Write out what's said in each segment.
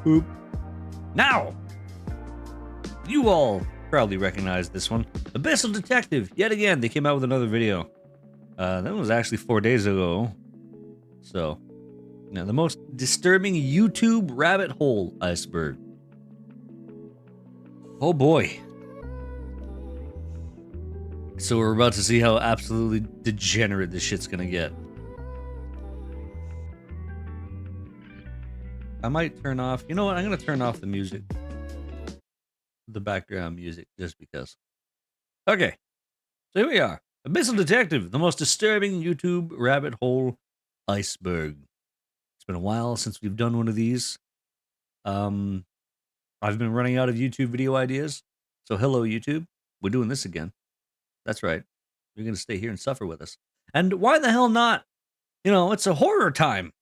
Boop. Now, you all probably recognize this one. Abyssal Detective. Yet again, they came out with another video. That was actually 4 days ago. So, now the most disturbing YouTube rabbit hole iceberg. Oh boy. So we're about to see how absolutely degenerate this shit's gonna get. I might turn off, you know what, I'm gonna turn off the music. The background music, just because. Okay, so here we are. Abyssal Detective, the most disturbing YouTube rabbit hole iceberg. It's been a while since we've done one of these. I've been running out of YouTube video ideas. So hello, YouTube. We're doing this again. That's right. You're going to stay here and suffer with us. And why the hell not? You know, it's a horror time.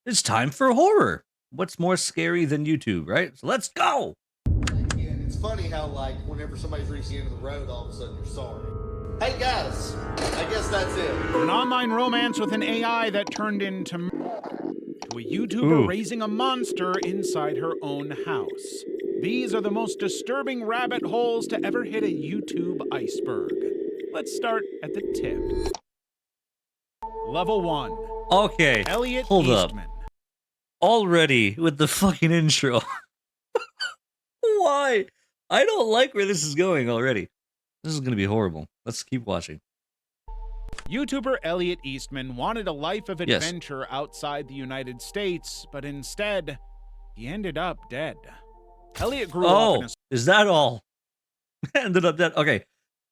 It's time for horror. What's more scary than YouTube, right? So let's go. And it's funny how, like, whenever somebody's reaching the end of the road, all of a sudden you're sorry. Hey, guys. I guess that's it. An online romance with an AI that turned into a YouTuber raising a monster inside her own house. These are the most disturbing rabbit holes to ever hit a YouTube iceberg. Let's start at the tip. Level 1. Okay, Elliot hold Eastman. up. Already with the fucking intro. Why? I don't like where this is going already. This is going to be horrible. Let's keep watching. YouTuber Elliot Eastman wanted a life of adventure outside the United States, but instead, he ended up dead. Elliot grew up in a... is that all? Ended up dead. Okay,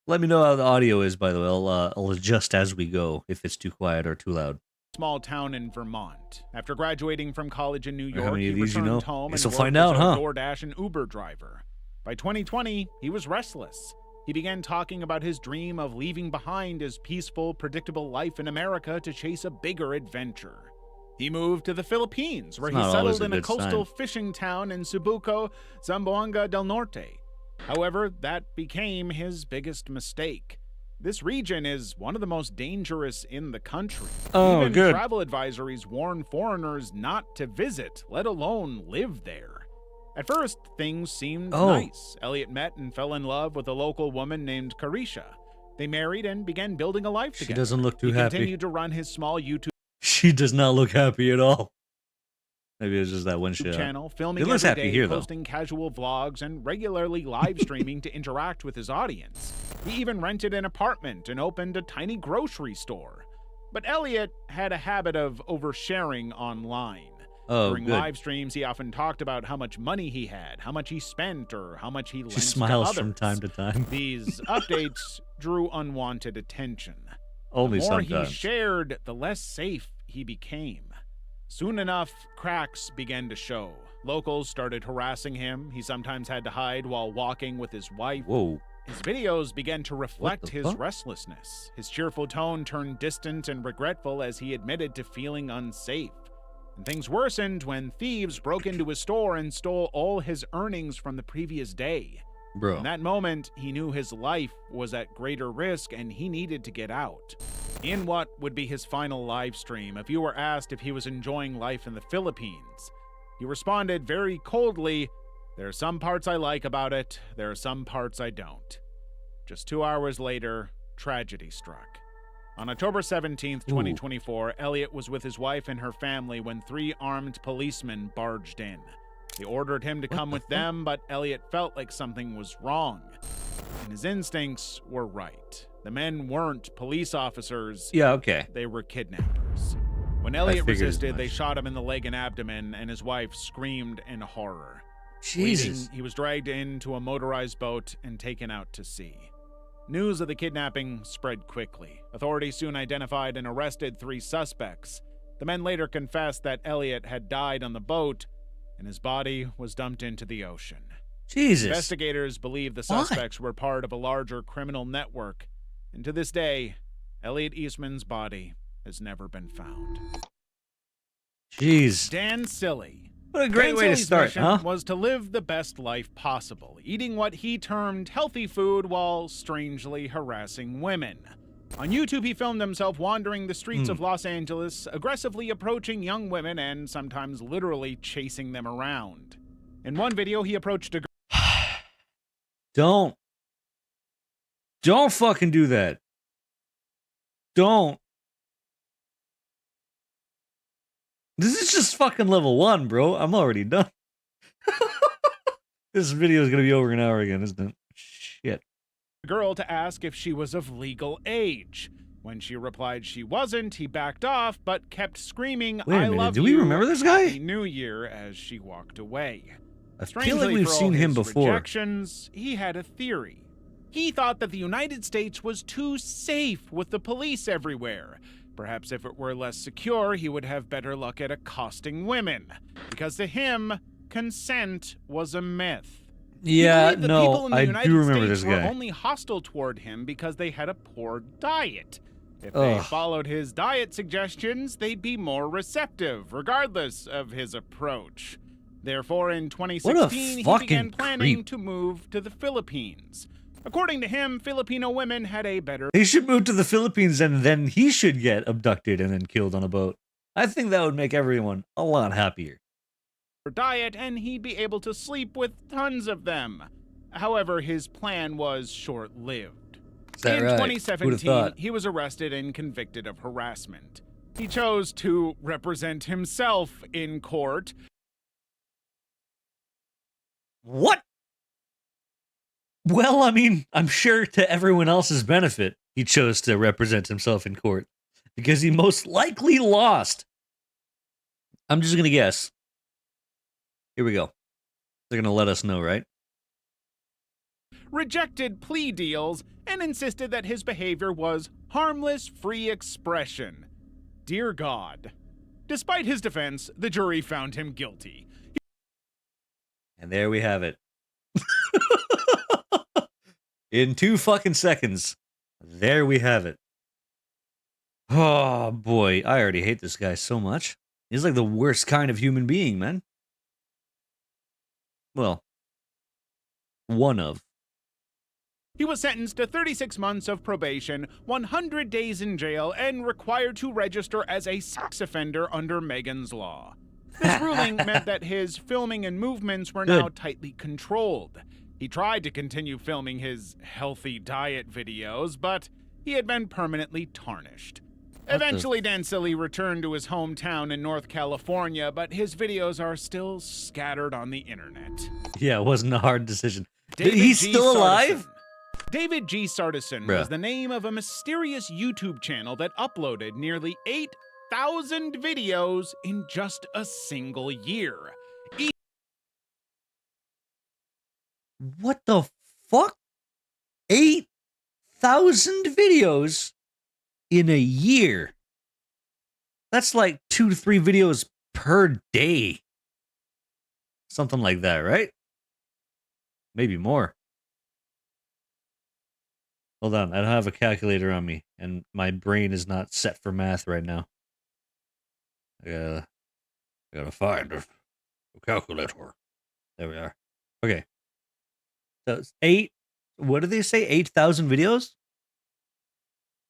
let me know how the audio is, by the way. I'll adjust as we go if it's too quiet or too loud. Small town in Vermont. After graduating from college in New York, he returned home and worked find out, as a DoorDash and Uber driver. By 2020, he was restless. He began talking about his dream of leaving behind his peaceful, predictable life in America to chase a bigger adventure. He moved to the Philippines, where he settled in a coastal fishing town in Subuco, Zamboanga del Norte. However, that became his biggest mistake. This region is one of the most dangerous in the country. Even travel advisories warn foreigners not to visit, let alone live there. At first, things seemed nice. Elliot met and fell in love with a local woman named Carisha. They married and began building a life together. She doesn't look too happy. He continued to run his small YouTube She does not look happy at all. Maybe it's just that one shot. Channel, filming every day, here, posting casual vlogs, and regularly live streaming to interact with his audience. He even rented an apartment and opened a tiny grocery store. But Elliot had a habit of oversharing online. During live streams, he often talked about how much money he had, how much he spent, or how much he lent to others. She smiles from time to time. These updates drew unwanted attention. Only sometimes. The more he shared, the less safe he became. Soon enough, cracks began to show. Locals started harassing him. He sometimes had to hide while walking with his wife. Whoa. His videos began to reflect his restlessness. His cheerful tone turned distant and regretful as he admitted to feeling unsafe. And things worsened when thieves broke into his store and stole all his earnings from the previous day. Bro. In that moment, he knew his life was at greater risk and he needed to get out. In what would be his final live stream, a viewer asked if he was enjoying life in the Philippines. He responded very coldly, "There are some parts I like about it, there are some parts I don't." Just 2 hours later, tragedy struck. On October 17th, 2024, Elliot was with his wife and her family when 3 armed policemen barged in. They ordered him to come with them, but Elliot felt like something was wrong. And his instincts were right. The men weren't police officers. They were kidnappers. When Elliot resisted, they shot him in the leg and abdomen, and his wife screamed in horror. Jesus. Bleeding, he was dragged into a motorized boat and taken out to sea. News of the kidnapping spread quickly. Authorities soon identified and arrested 3 suspects. The men later confessed that Elliot had died on the boat, and his body was dumped into the ocean. Jesus. Investigators believe the suspects were part of a larger criminal network, and to this day, Elliot Eastman's body has never been found. Jeez. Dan Silly. What a great way to start, huh? Was to live the best life possible, eating what he termed healthy food while strangely harassing women. On YouTube, he filmed himself wandering the streets of Los Angeles, aggressively approaching young women and sometimes literally chasing them around. In one video, he approached a Don't fucking do that. Don't. This is just fucking level 1, bro. I'm already done. This video is gonna be over an hour again, isn't it? Shit. girl to ask if she was of legal age. When she replied she wasn't, he backed off, but kept screaming, Wait a "I minute, love do we you, remember this guy? Happy New Year," as she walked away. I feel Strangely, like we've for all seen him his before. rejections, he had a theory. He thought that the United States was too safe with the police everywhere. Perhaps if it were less secure, he would have better luck at accosting women. Because to him, consent was a myth. Yeah, He believed the no, people in the I United do remember States this were guy. only hostile toward him because they had a poor diet. If Ugh. they followed his diet suggestions, they'd be more receptive, regardless of his approach. Therefore, in 2016, he fucking began planning creep. to move to the Philippines. According to him, Filipino women had a better He should move to the Philippines and then he should get abducted and then killed on a boat. I think that would make everyone a lot happier. diet, and he'd be able to sleep with tons of them. However, his plan was short-lived. Is that In right? Who'da 2017, thought? he was arrested and convicted of harassment. He chose to represent himself in court. What? Well, I mean, I'm sure to everyone else's benefit, he chose to represent himself in court because he most likely lost. I'm just going to guess. Here we go. They're going to let us know, right? Rejected plea deals and insisted that his behavior was harmless free expression. Dear God. Despite his defense, the jury found him guilty. And there we have it. In 2 fucking seconds. There we have it. Oh, boy. I already hate this guy so much. He's like the worst kind of human being, man. Well, one of. He was sentenced to 36 months of probation, 100 days in jail, and required to register as a sex offender under Megan's Law. This ruling meant that his filming and movements were now Good. tightly controlled. He tried to continue filming his healthy diet videos, but he had been permanently tarnished. Eventually, Dancilli returned to his hometown in North California, but his videos are still scattered on the internet. Yeah, it wasn't a hard decision. David He's G. still Sardison. alive? David G. Sardison Bruh. was the name of a mysterious YouTube channel that uploaded nearly 8,000 videos in just a single year. What the fuck? 8,000 videos in a year. That's like 2 to 3 videos per day. Something like that, right? Maybe more. Hold on, I don't have a calculator on me, and my brain is not set for math right now. I gotta find a calculator. There we are. Okay. So it's 8, what did they say? 8,000 videos?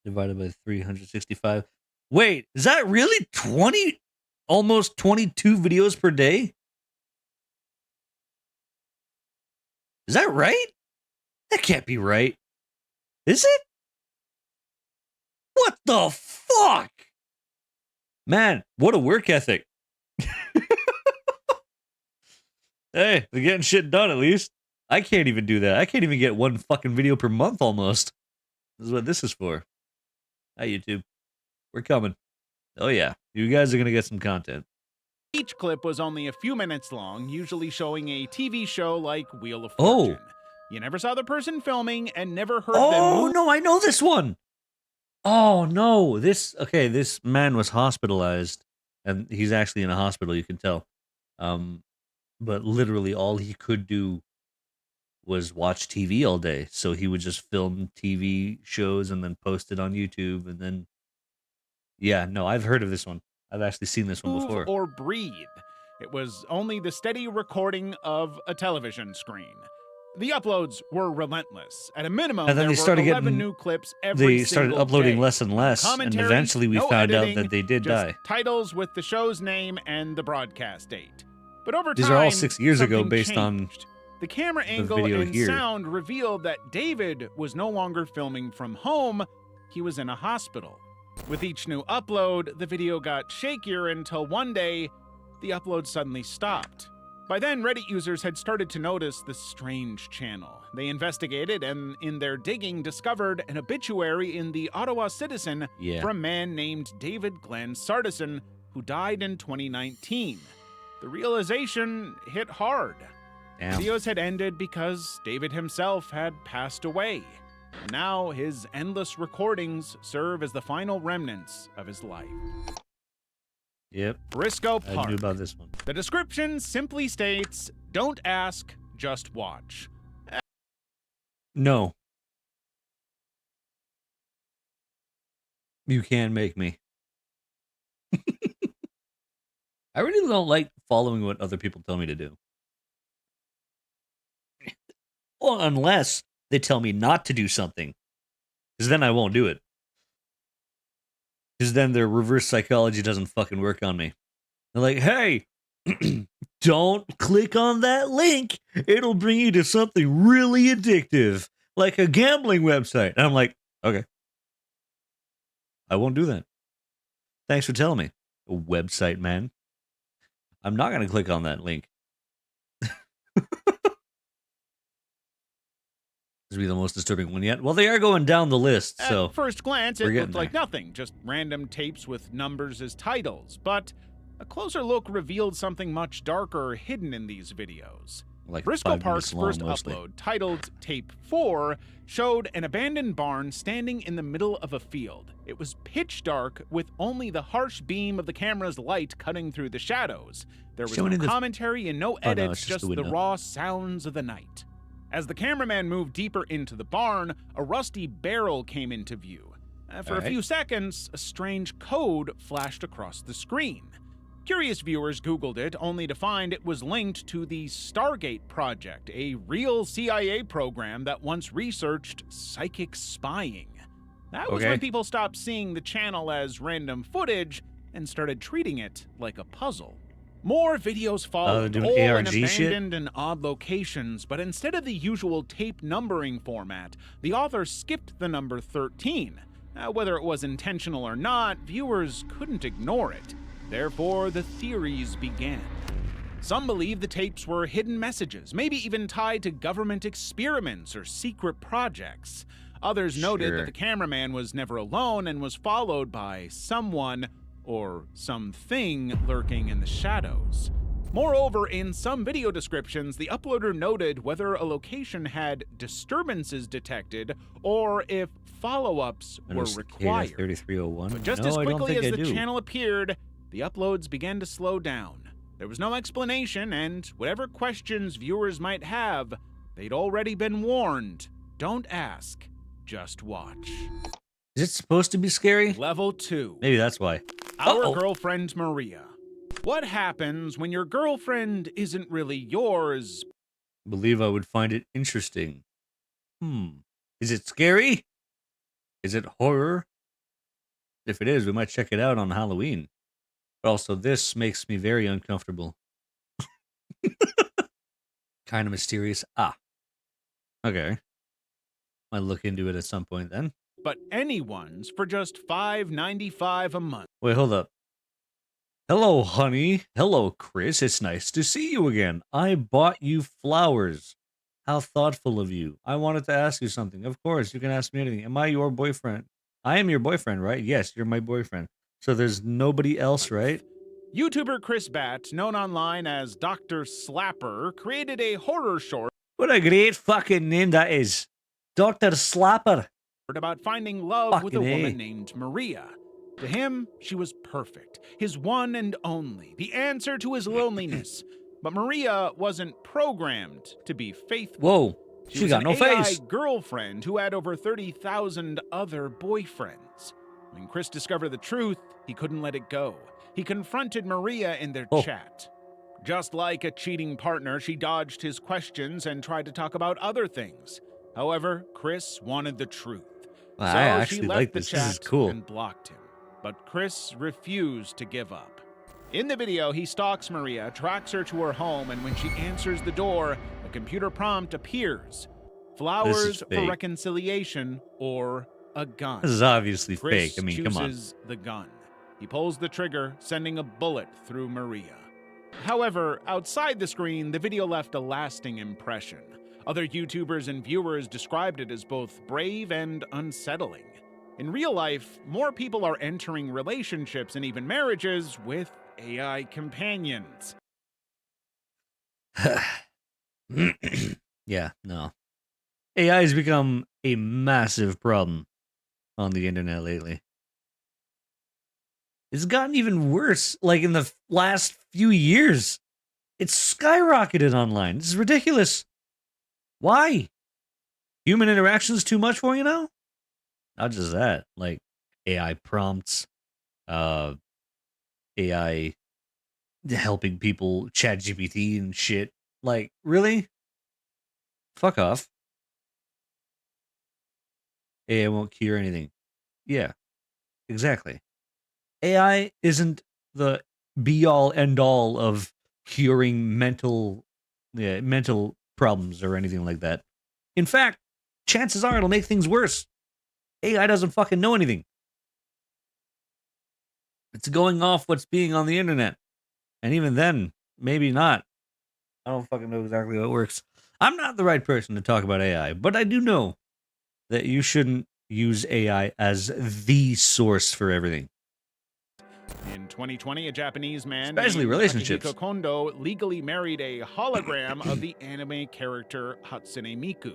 Divided by 365. Wait, is that really 20, almost 22 videos per day? Is that right? That can't be right. Is it? What the fuck? Man, what a work ethic. Hey, they're getting shit done at least. I can't even do that. I can't even get 1 fucking video per month almost. This is what this is for. Hi, YouTube. We're coming. Oh, yeah. You guys are going to get some content. Each clip was only a few minutes long, usually showing a TV show like Wheel of Oh. Fortune. You never saw the person filming and never heard them Oh, move. no, I know this one. Oh, no. This man was hospitalized, and he's actually in a hospital, you can tell. But literally all he could do was watch TV all day. So he would just film TV shows and then post it on YouTube. And then, yeah, no, I've heard of this one. I've actually seen this one Move before. or breathe. It was only the steady recording of a television screen. The uploads were relentless. At a minimum, And then there they started were 11 getting- new clips every They started single uploading day. less and less. And Commentary, eventually we no found out editing, that they did just die. titles with the show's name and the broadcast date. But over These time, are all 6 years ago something based on changed. The camera the angle video and here. sound revealed that David was no longer filming from home, he was in a hospital. With each new upload, the video got shakier until one day, the upload suddenly stopped. By then, Reddit users had started to notice this strange channel. They investigated and, in their digging, discovered an obituary in the Ottawa Citizen Yeah. for a man named David Glenn Sardison, who died in 2019. The realization hit hard. Damn. Videos had ended because David himself had passed away. And now his endless recordings serve as the final remnants of his life. Yep. Briscoe I Park. knew about this one. The description simply states, "Don't ask, just watch." No. You can't make me. I really don't like following what other people tell me to do. Well, unless they tell me not to do something. Because then I won't do it. Because then their reverse psychology doesn't fucking work on me. They're like, hey, don't click on that link. It'll bring you to something really addictive, like a gambling website. And I'm like, okay. I won't do that. Thanks for telling me. A website, man. I'm not going to click on that link. This will be the most disturbing one yet. Well, they are going down the list, so... At first glance, it we're looked getting like nothing, just random tapes with numbers as titles, but a closer look revealed something much darker hidden in these videos. Like Briscoe 5 Park's minutes long, first mostly. upload, titled Tape 4, showed an abandoned barn standing in the middle of a field. It was pitch dark, with only the harsh beam of the camera's light cutting through the shadows. There was Showing no in the- commentary and no Oh, no, edits, it's just the the window. raw sounds of the night. As the cameraman moved deeper into the barn, a rusty barrel came into view. For a Alright. few seconds, a strange code flashed across the screen. Curious viewers Googled it, only to find it was linked to the Stargate Project, a real CIA program that once researched psychic spying. That was Okay. when people stopped seeing the channel as random footage and started treating it like a puzzle. More videos followed, doing all in ARG shit? abandoned and odd locations, but instead of the usual tape numbering format, the author skipped the number 13. Whether it was intentional or not, viewers couldn't ignore it. Therefore, the theories began. Some believe the tapes were hidden messages, maybe even tied to government experiments or secret projects. Others noted Sure. that the cameraman was never alone and was followed by someone or something lurking in the shadows. Moreover, in some video descriptions, the uploader noted whether a location had disturbances detected or if follow-ups were required. 3301. But just no, as I don't quickly think as I the do. channel appeared, the uploads began to slow down. There was no explanation, and whatever questions viewers might have, they'd already been warned. Don't ask, just watch. Is it supposed to be scary? Level 2. Maybe that's why. Our Uh-oh. girlfriend Maria. What happens when your girlfriend isn't really yours? Believe I would find it interesting. Is it scary? Is it horror? If it is, we might check it out on Halloween. But also, this makes me very uncomfortable. Kind of mysterious. Okay. Might look into it at some point then. But anyone's for just $5.95 a month. Wait, hold up. Hello, honey. Hello, Chris. It's nice to see you again. I bought you flowers. How thoughtful of you. I wanted to ask you something. Of course, you can ask me anything. Am I your boyfriend? I am your boyfriend, right? Yes, you're my boyfriend. So there's nobody else, right? YouTuber Chris Batt, known online as Dr. Slapper, created a horror short What a great fucking name that is. Dr. Slapper. about finding love with a Fucking A. woman named Maria. To him, she was perfect, his one and only, the answer to his loneliness. But Maria wasn't programmed to be faithful. Whoa. She was got an no AI face. girlfriend who had over 30,000 other boyfriends. When Chris discovered the truth, he couldn't let it go. He confronted Maria in their Oh. chat. Just like a cheating partner, she dodged his questions and tried to talk about other things. However, Chris wanted the truth. Wow, So I she actually left like the this. This is chat cool. and blocked him. But Chris refused to give up. In the video, he stalks Maria, tracks her to her home, and when she answers the door, a computer prompt appears. Flowers for fake. reconciliation or a gun. This is obviously Chris fake. I mean, come on. chooses the gun. He pulls the trigger, sending a bullet through Maria. However, outside the screen, the video left a lasting impression. Other YouTubers and viewers described it as both brave and unsettling. In real life, more people are entering relationships and even marriages with AI companions. Yeah, no. AI has become a massive problem on the internet lately. It's gotten even worse, like in the last few years. It's skyrocketed online. This is ridiculous. Why? Human interaction's too much for you now? Not just that, like AI prompts, AI helping people chat GPT and shit. Like, really? Fuck off. AI won't cure anything. Yeah, exactly. AI isn't the be all end all of curing mental problems or anything like that. In fact, chances are it'll make things worse. AI doesn't fucking know anything. It's going off what's being on the internet. And even then, maybe not. I don't fucking know exactly how it works. I'm not the right person to talk about AI, but I do know that you shouldn't use AI as the source for everything. In 2020, a Japanese man Especially named relationships. Akihiko Kondo legally married a hologram of the anime character Hatsune Miku.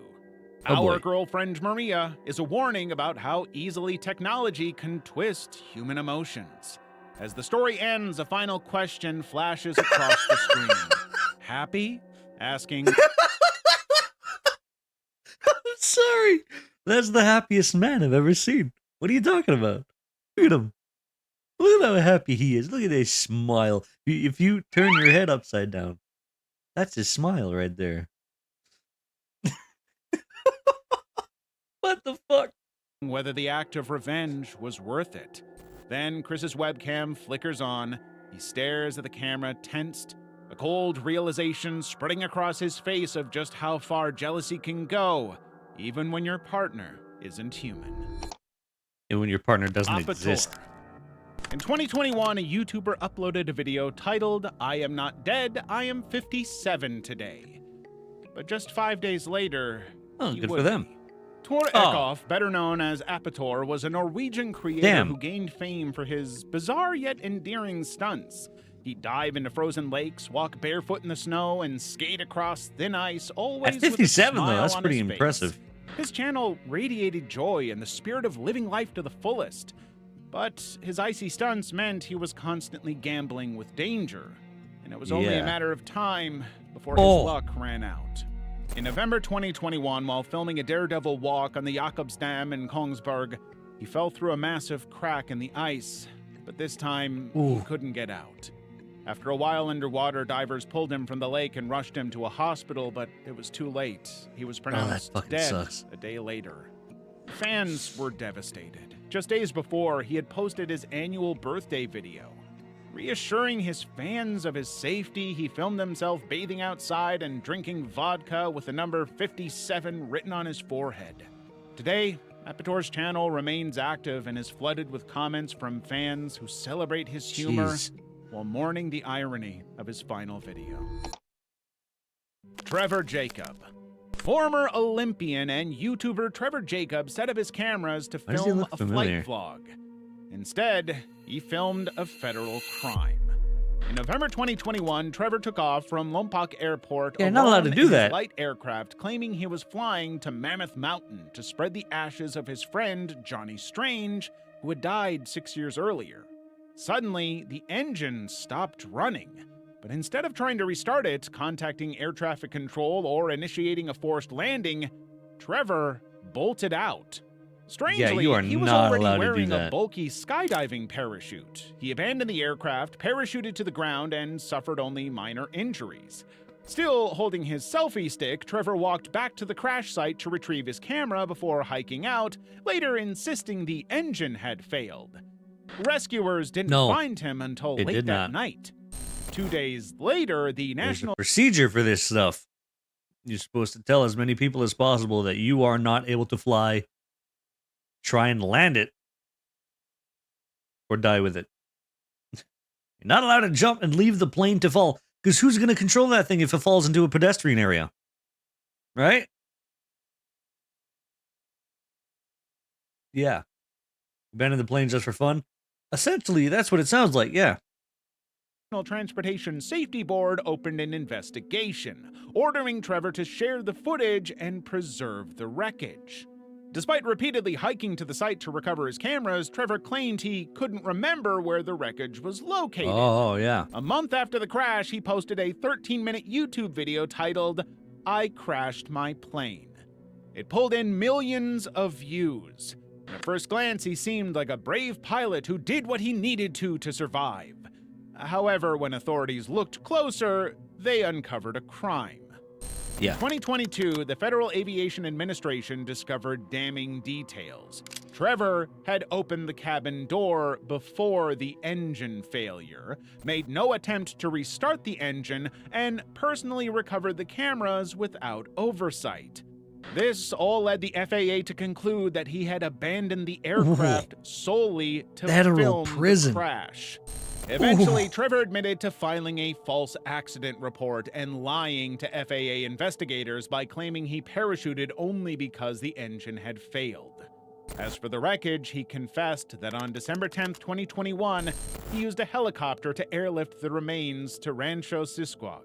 Oh, boy. Our girlfriend Maria is a warning about how easily technology can twist human emotions. As the story ends, a final question flashes across the screen. Happy? Asking. I'm sorry. That's the happiest man I've ever seen. What are you talking about? Look at him. Look at how happy he is. Look at his smile. If you turn your head upside down, that's his smile right there. What the fuck? Whether the act of revenge was worth it. Then Chris's webcam flickers on. He stares at the camera, tensed, a cold realization spreading across his face of just how far jealousy can go, even when your partner isn't human. And when your partner doesn't Abyssal. exist. In 2021, a YouTuber uploaded a video titled, "I am not dead, I am 57 today." But just 5 days later, Oh, he good would for them. be. Tor Oh. Eckhoff, better known as Apator, was a Norwegian creator Damn. who gained fame for his bizarre yet endearing stunts. He'd dive into frozen lakes, walk barefoot in the snow, and skate across thin ice, always At with a 57, though, smile that's on pretty his face. impressive. His channel radiated joy and the spirit of living life to the fullest. But his icy stunts meant he was constantly gambling with danger, and it was only Yeah. a matter of time before his Oh. luck ran out. In November 2021, while filming a daredevil walk on the Jakobsdam in Kongsberg, he fell through a massive crack in the ice, but this time Ooh. he couldn't get out. After a while underwater, divers pulled him from the lake and rushed him to a hospital, but it was too late. He was pronounced fucking dead sucks. a day later. Fans were devastated. Just days before, he had posted his annual birthday video. Reassuring his fans of his safety, he filmed himself bathing outside and drinking vodka with the number 57 written on his forehead. Today, Apator's channel remains active and is flooded with comments from fans who celebrate his humor Jeez. while mourning the irony of his final video. Trevor Jacob. Former Olympian and YouTuber Trevor Jacob set up his cameras to Why does he film look a familiar? flight vlog. Instead, he filmed a federal crime. In November 2021, Trevor took off from Lompoc Airport Yeah, not allowed to alone do in his that. light aircraft, claiming he was flying to Mammoth Mountain to spread the ashes of his friend Johnny Strange, who had died 6 years earlier. Suddenly, the engine stopped running. But instead of trying to restart it, contacting air traffic control, or initiating a forced landing, Trevor bolted out. Strangely, you are he was not already allowed to do wearing a that. bulky skydiving parachute. He abandoned the aircraft, parachuted to the ground, and suffered only minor injuries. Still holding his selfie stick, Trevor walked back to the crash site to retrieve his camera before hiking out, later insisting the engine had failed. Rescuers didn't No, find him until it late did that not. night. 2 days later, the There's a National procedure for this stuff. You're supposed to tell as many people as possible that you are not able to fly, try and land it, or die with it. You're not allowed to jump and leave the plane to fall, because who's going to control that thing if it falls into a pedestrian area? Right? Yeah. Abandon the plane just for fun? Essentially, that's what it sounds like, yeah. Transportation Safety Board opened an investigation, ordering Trevor to share the footage and preserve the wreckage. Despite repeatedly hiking to the site to recover his cameras, Trevor claimed he couldn't remember where the wreckage was located. Oh, yeah. A month after the crash, he posted a 13-minute YouTube video titled, "I Crashed My Plane." It pulled in millions of views. At first glance, he seemed like a brave pilot who did what he needed to survive. However, when authorities looked closer, they uncovered a crime. Yeah. In 2022, the Federal Aviation Administration discovered damning details. Trevor had opened the cabin door before the engine failure, made no attempt to restart the engine, and personally recovered the cameras without oversight. This all led the FAA to conclude that he had abandoned the aircraft solely to Federal film prison. the crash. Eventually, Trevor admitted to filing a false accident report and lying to FAA investigators by claiming he parachuted only because the engine had failed. As for the wreckage, he confessed that on December 10, 2021, he used a helicopter to airlift the remains to Rancho Sisquoc.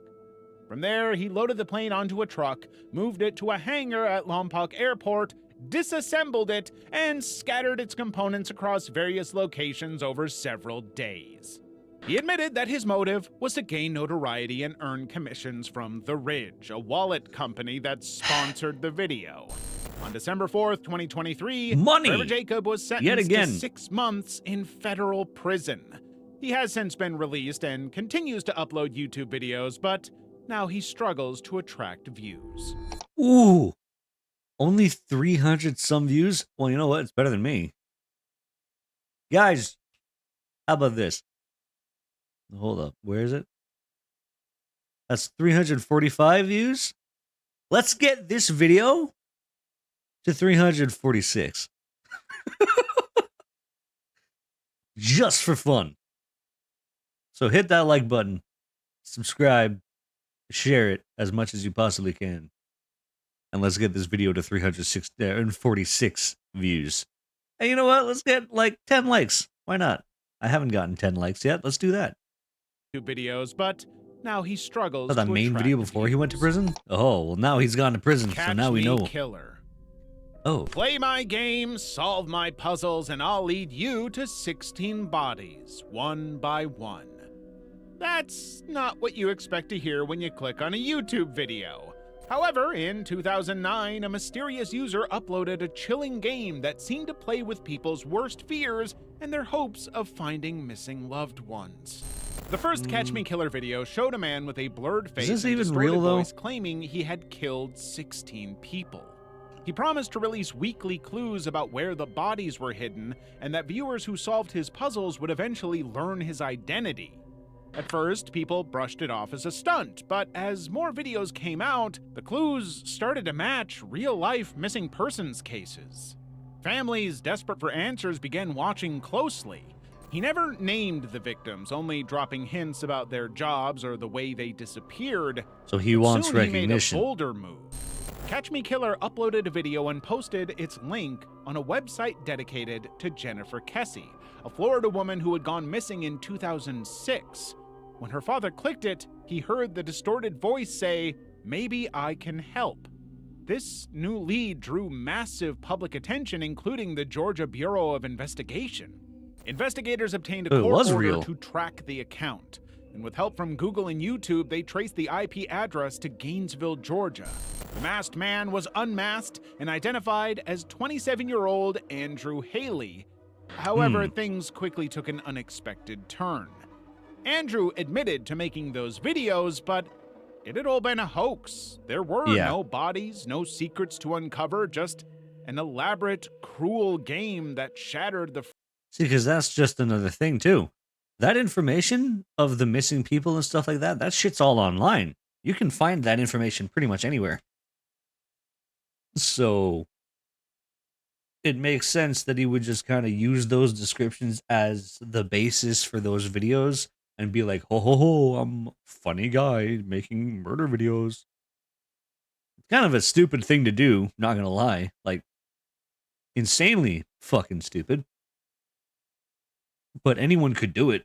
From there, he loaded the plane onto a truck, moved it to a hangar at Lompoc Airport, disassembled it, and scattered its components across various locations over several days. He admitted that his motive was to gain notoriety and earn commissions from The Ridge, a wallet company that sponsored the video. On December 4th, 2023, Money! Trevor Jacob was Yet sentenced again. to 6 months in federal prison. He has since been released and continues to upload YouTube videos, but now he struggles to attract views. Ooh. Only 300 some views? Well, you know what? It's better than me. Guys, how about this? Hold up. Where is it? That's 345 views. Let's get this video to 346. Just for fun. So hit that like button, subscribe, share it as much as you possibly can. And let's get this video to 346 views. And you know what? Let's get like 10 likes. Why not? I haven't gotten 10 likes yet. Let's do that. Videos, but now he struggles Oh, that to main attract video before he went to views. prison? Oh, well, now he's gone to prison, so Catch now we me, know. Killer. Oh, Play my game, solve my puzzles, and I'll lead you to 16 bodies, one by one. That's not what you expect to hear when you click on a YouTube video. However, in 2009, a mysterious user uploaded a chilling game that seemed to play with people's worst fears and their hopes of finding missing loved ones. The first Catch Me Killer video showed a man with a blurred face this and even distorted real, though? voice claiming he had killed 16 people. He promised to release weekly clues about where the bodies were hidden, and that viewers who solved his puzzles would eventually learn his identity. At first, people brushed it off as a stunt, but as more videos came out, the clues started to match real-life missing persons cases. Families desperate for answers began watching closely. He never named the victims, only dropping hints about their jobs or the way they disappeared. so he wants Soon he made a recognition. bolder move. Catch Me Killer uploaded a video and posted its link on a website dedicated to Jennifer Kessie, a Florida woman who had gone missing in 2006. When her father clicked it, he heard the distorted voice say, "Maybe I can help." This new lead drew massive public attention, including the Georgia Bureau of Investigation. Investigators obtained a Oh, it court was order real. to track the account, and with help from Google and YouTube, they traced the IP address to Gainesville, Georgia. The masked man was unmasked and identified as 27-year-old Andrew Haley. However, things quickly took an unexpected turn. Andrew admitted to making those videos, but it had all been a hoax. There were Yeah. no bodies, no secrets to uncover, just an elaborate, cruel game that shattered the See, because that's just another thing, too. That information of the missing people and stuff like that, that shit's all online. You can find that information pretty much anywhere. So it makes sense that he would just kind of use those descriptions as the basis for those videos and be like, ho ho ho, I'm a funny guy making murder videos. It's kind of a stupid thing to do, not gonna lie. Like, insanely fucking stupid. But anyone could do it.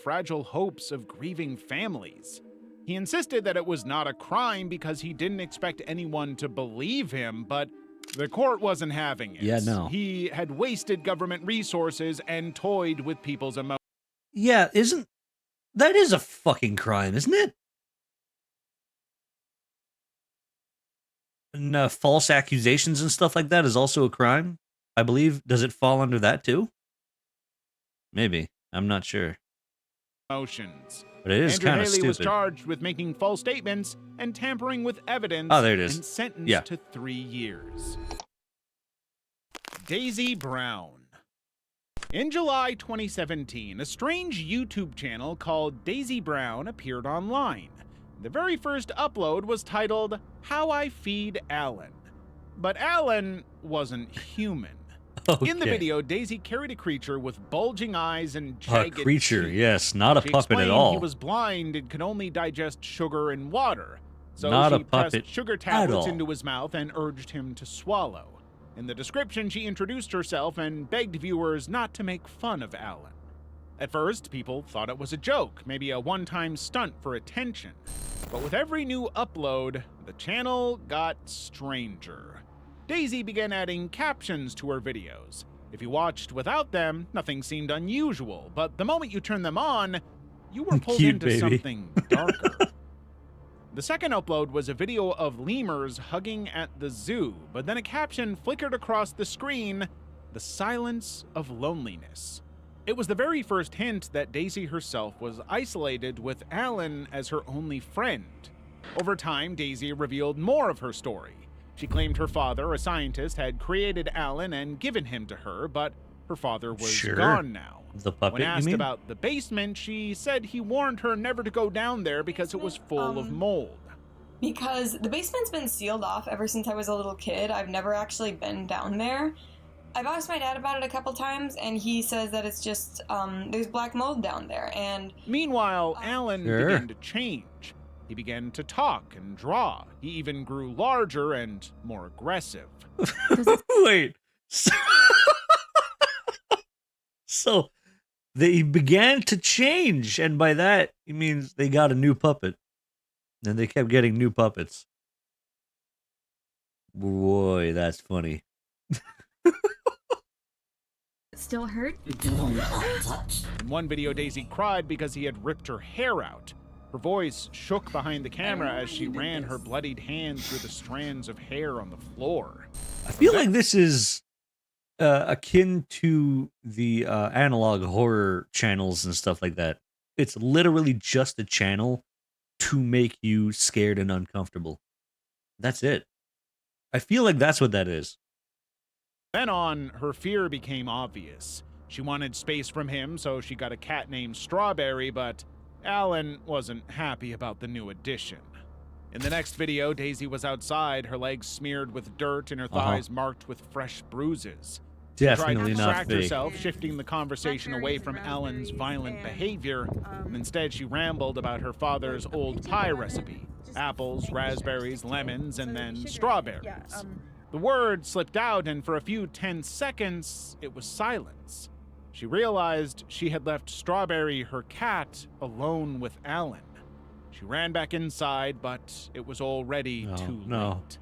Fragile hopes of grieving families. He insisted that it was not a crime because he didn't expect anyone to believe him, but the court wasn't having it. Yeah, no. He had wasted government resources and toyed with people's emotions. Yeah, that is a fucking crime, isn't it? And false accusations and stuff like that is also a crime, I believe. Does it fall under that too? Maybe. I'm not sure. But it is kind of stupid. Haley was charged with making false statements and tampering with evidence. Oh, there it is. And sentenced to 3 years. Daisy Brown. In July 2017, a strange YouTube channel called Daisy Brown appeared online. The very first upload was titled, How I Feed Alan. But Alan wasn't human. Okay. In the video, Daisy carried a creature with bulging eyes and jagged A creature, teeth. yes, not a She puppet at explained all. He was blind and could only digest sugar and water. So Not she a puppet pressed sugar at tablets all. into his mouth and urged him to swallow. In the description, she introduced herself and begged viewers not to make fun of Alan. At first, people thought it was a joke, maybe a one-time stunt for attention. But with every new upload, the channel got stranger. Daisy began adding captions to her videos. If you watched without them, nothing seemed unusual, but the moment you turned them on, you were pulled Cute into baby. something darker. The second upload was a video of lemurs hugging at the zoo, but then a caption flickered across the screen, "The silence of loneliness." It was the very first hint that Daisy herself was isolated with Alan as her only friend. Over time, Daisy revealed more of her story. She claimed her father, a scientist, had created Alan and given him to her, but her father was gone now. The puppet, When asked you mean? about the basement, she said he warned her never to go down there because it was full of mold. Because the basement's been sealed off ever since I was a little kid. I've never actually been down there. I've asked my dad about it a couple times, and he says that it's just, there's black mold down there, and... Meanwhile, Alan Sure. began to change. He began to talk and draw. He even grew larger and more aggressive. Wait. So they began to change, and by that he means they got a new puppet. And they kept getting new puppets. Boy, that's funny. Still hurt? In one video, Daisy cried because he had ripped her hair out. Her voice shook behind the camera as she ran her bloodied hand through the strands of hair on the floor. I feel like this is akin to the analog horror channels and stuff like that. It's literally just a channel to make you scared and uncomfortable. That's it. I feel like that's what that is. Then on, her fear became obvious. She wanted space from him, so she got a cat named Strawberry, but Alan wasn't happy about the new addition. In the next video, Daisy was outside, her legs smeared with dirt and her thighs marked with fresh bruises. She tried Definitely to not distract fake. herself, shifting the conversation away from Alan's violent behavior, and instead she rambled about her father's old pie recipe. Apples, raspberries, lemons, and then strawberries. The word slipped out, and for a few tense seconds, it was silence. She realized she had left Strawberry, her cat, alone with Alan. She ran back inside, but it was already too late.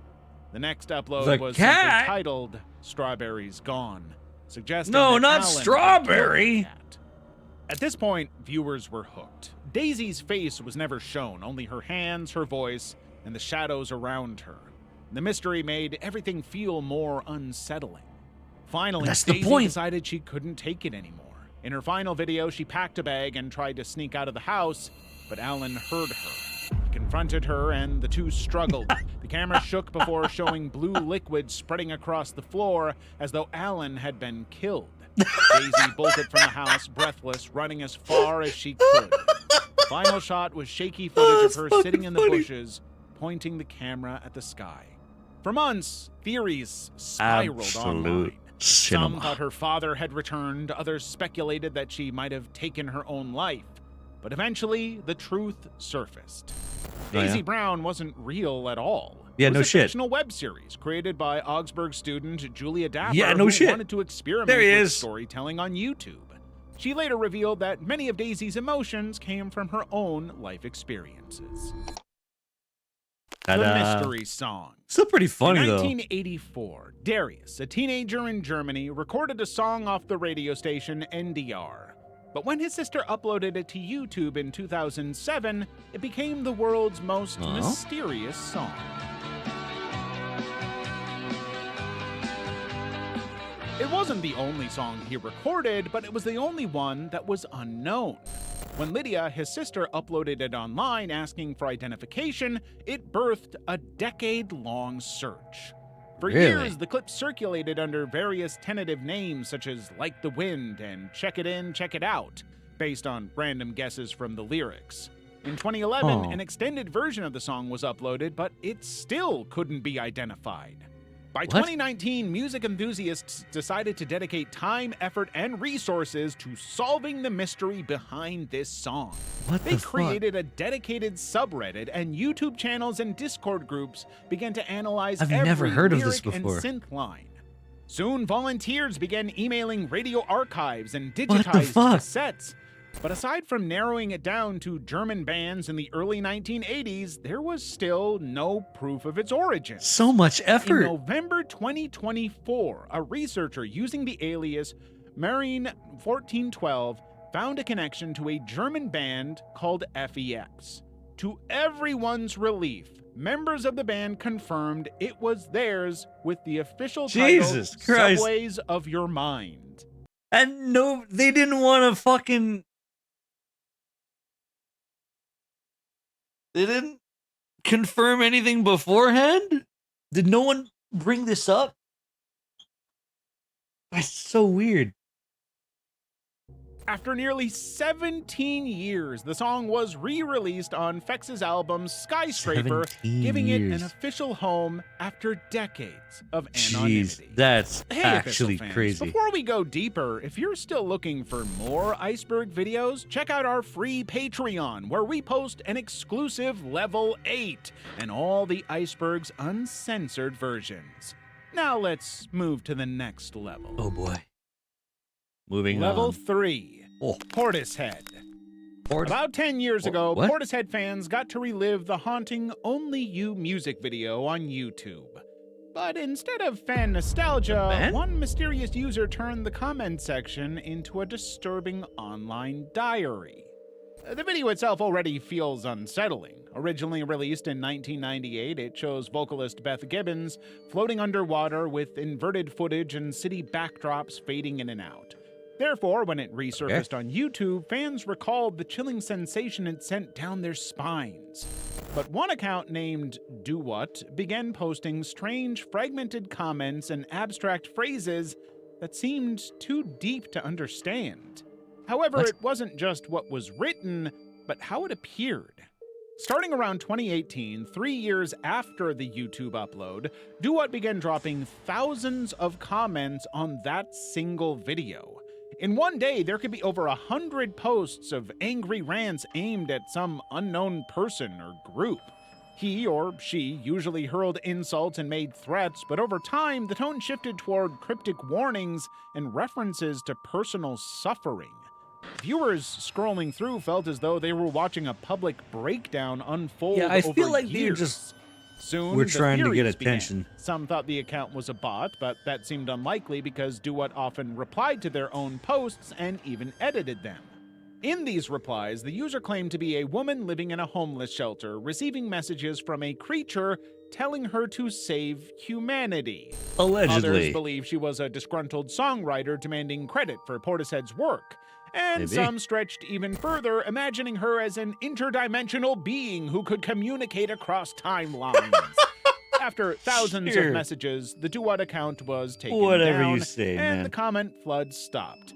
The next upload was simply titled "Strawberry's Gone," suggesting No, that not Alan had Strawberry. killed the cat. At this point, viewers were hooked. Daisy's face was never shown, only her hands, her voice, and the shadows around her. The mystery made everything feel more unsettling. Finally, That's the Daisy point. decided she couldn't take it anymore. In her final video, she packed a bag and tried to sneak out of the house, but Alan heard her. He confronted her, and the two struggled. The camera shook before showing blue liquid spreading across the floor as though Alan had been killed. Daisy bolted from the house, breathless, running as far as she could. The final shot was shaky footage of her sitting in the bushes, pointing the camera at the sky. For months, theories spiraled online. Some thought her father had returned, others speculated that she might have taken her own life. But eventually, the truth surfaced. Daisy Brown wasn't real at all. Yeah, it was no a shit. fictional web series created by Augsburg student Julia Dapper, Yeah, no who shit. wanted to experiment There he with is. storytelling on YouTube. She later revealed that many of Daisy's emotions came from her own life experiences. The Mystery Song. Still pretty funny, In though. 1984, Darius, a teenager in Germany, recorded a song off the radio station NDR. But when his sister uploaded it to YouTube in 2007, it became the world's most mysterious song. It wasn't the only song he recorded, but it was the only one that was unknown. When Lydia, his sister, uploaded it online asking for identification, it birthed a decade-long search. For years, the clip circulated under various tentative names such as Like the Wind and Check It In, Check It Out, based on random guesses from the lyrics. In 2011, an extended version of the song was uploaded, but it still couldn't be identified. By 2019, music enthusiasts decided to dedicate time, effort, and resources to solving the mystery behind this song. They created a dedicated subreddit, and YouTube channels and Discord groups began to analyze every lyric and synth line. Soon, volunteers began emailing radio archives and digitized cassettes. But aside from narrowing it down to German bands in the early 1980s, there was still no proof of its origin. So much effort. In November 2024, a researcher using the alias Marine1412 found a connection to a German band called FEX. To everyone's relief, members of the band confirmed it was theirs with the official title Subways of Your Mind. And no, they didn't want to fucking... They didn't confirm anything beforehand? Did no one bring this up? That's so weird. After nearly 17 years, the song was re-released on Fex's album Skyscraper, giving it an official home after decades of anonymity. Jeez, that's Hey, actually Abyssal fans, crazy. Before we go deeper, if you're still looking for more Iceberg videos, check out our free Patreon, where we post an exclusive Level 8 and all the Iceberg's uncensored versions. Now let's move to the next level. Oh boy. Moving Level on. 3. Portishead. About 10 years ago, What? Portishead fans got to relive the haunting Only You music video on YouTube. But instead of fan nostalgia, one mysterious user turned the comment section into a disturbing online diary. The video itself already feels unsettling. Originally released in 1998, it shows vocalist Beth Gibbons floating underwater with inverted footage and city backdrops fading in and out. Therefore, when it resurfaced on YouTube, fans recalled the chilling sensation it sent down their spines. But one account named Do What began posting strange, fragmented comments and abstract phrases that seemed too deep to understand. However, it wasn't just what was written, but how it appeared. Starting around 2018, 3 years after the YouTube upload, Do What began dropping thousands of comments on that single video. In one day, there could be over 100 posts of angry rants aimed at some unknown person or group. He or she usually hurled insults and made threats, but over time, the tone shifted toward cryptic warnings and references to personal suffering. Viewers scrolling through felt as though they were watching a public breakdown unfold over years. I feel like they just Soon, trying to get theories attention. began. Some thought the account was a bot, but that seemed unlikely because Do What often replied to their own posts and even edited them. In these replies, the user claimed to be a woman living in a homeless shelter, receiving messages from a creature telling her to save humanity. Allegedly. Others believe she was a disgruntled songwriter demanding credit for Portishead's work. And some stretched even further, imagining her as an interdimensional being who could communicate across timelines. After thousands Sure. of messages, the Do-What account was taken Whatever down, you say, and man. the comment flood stopped.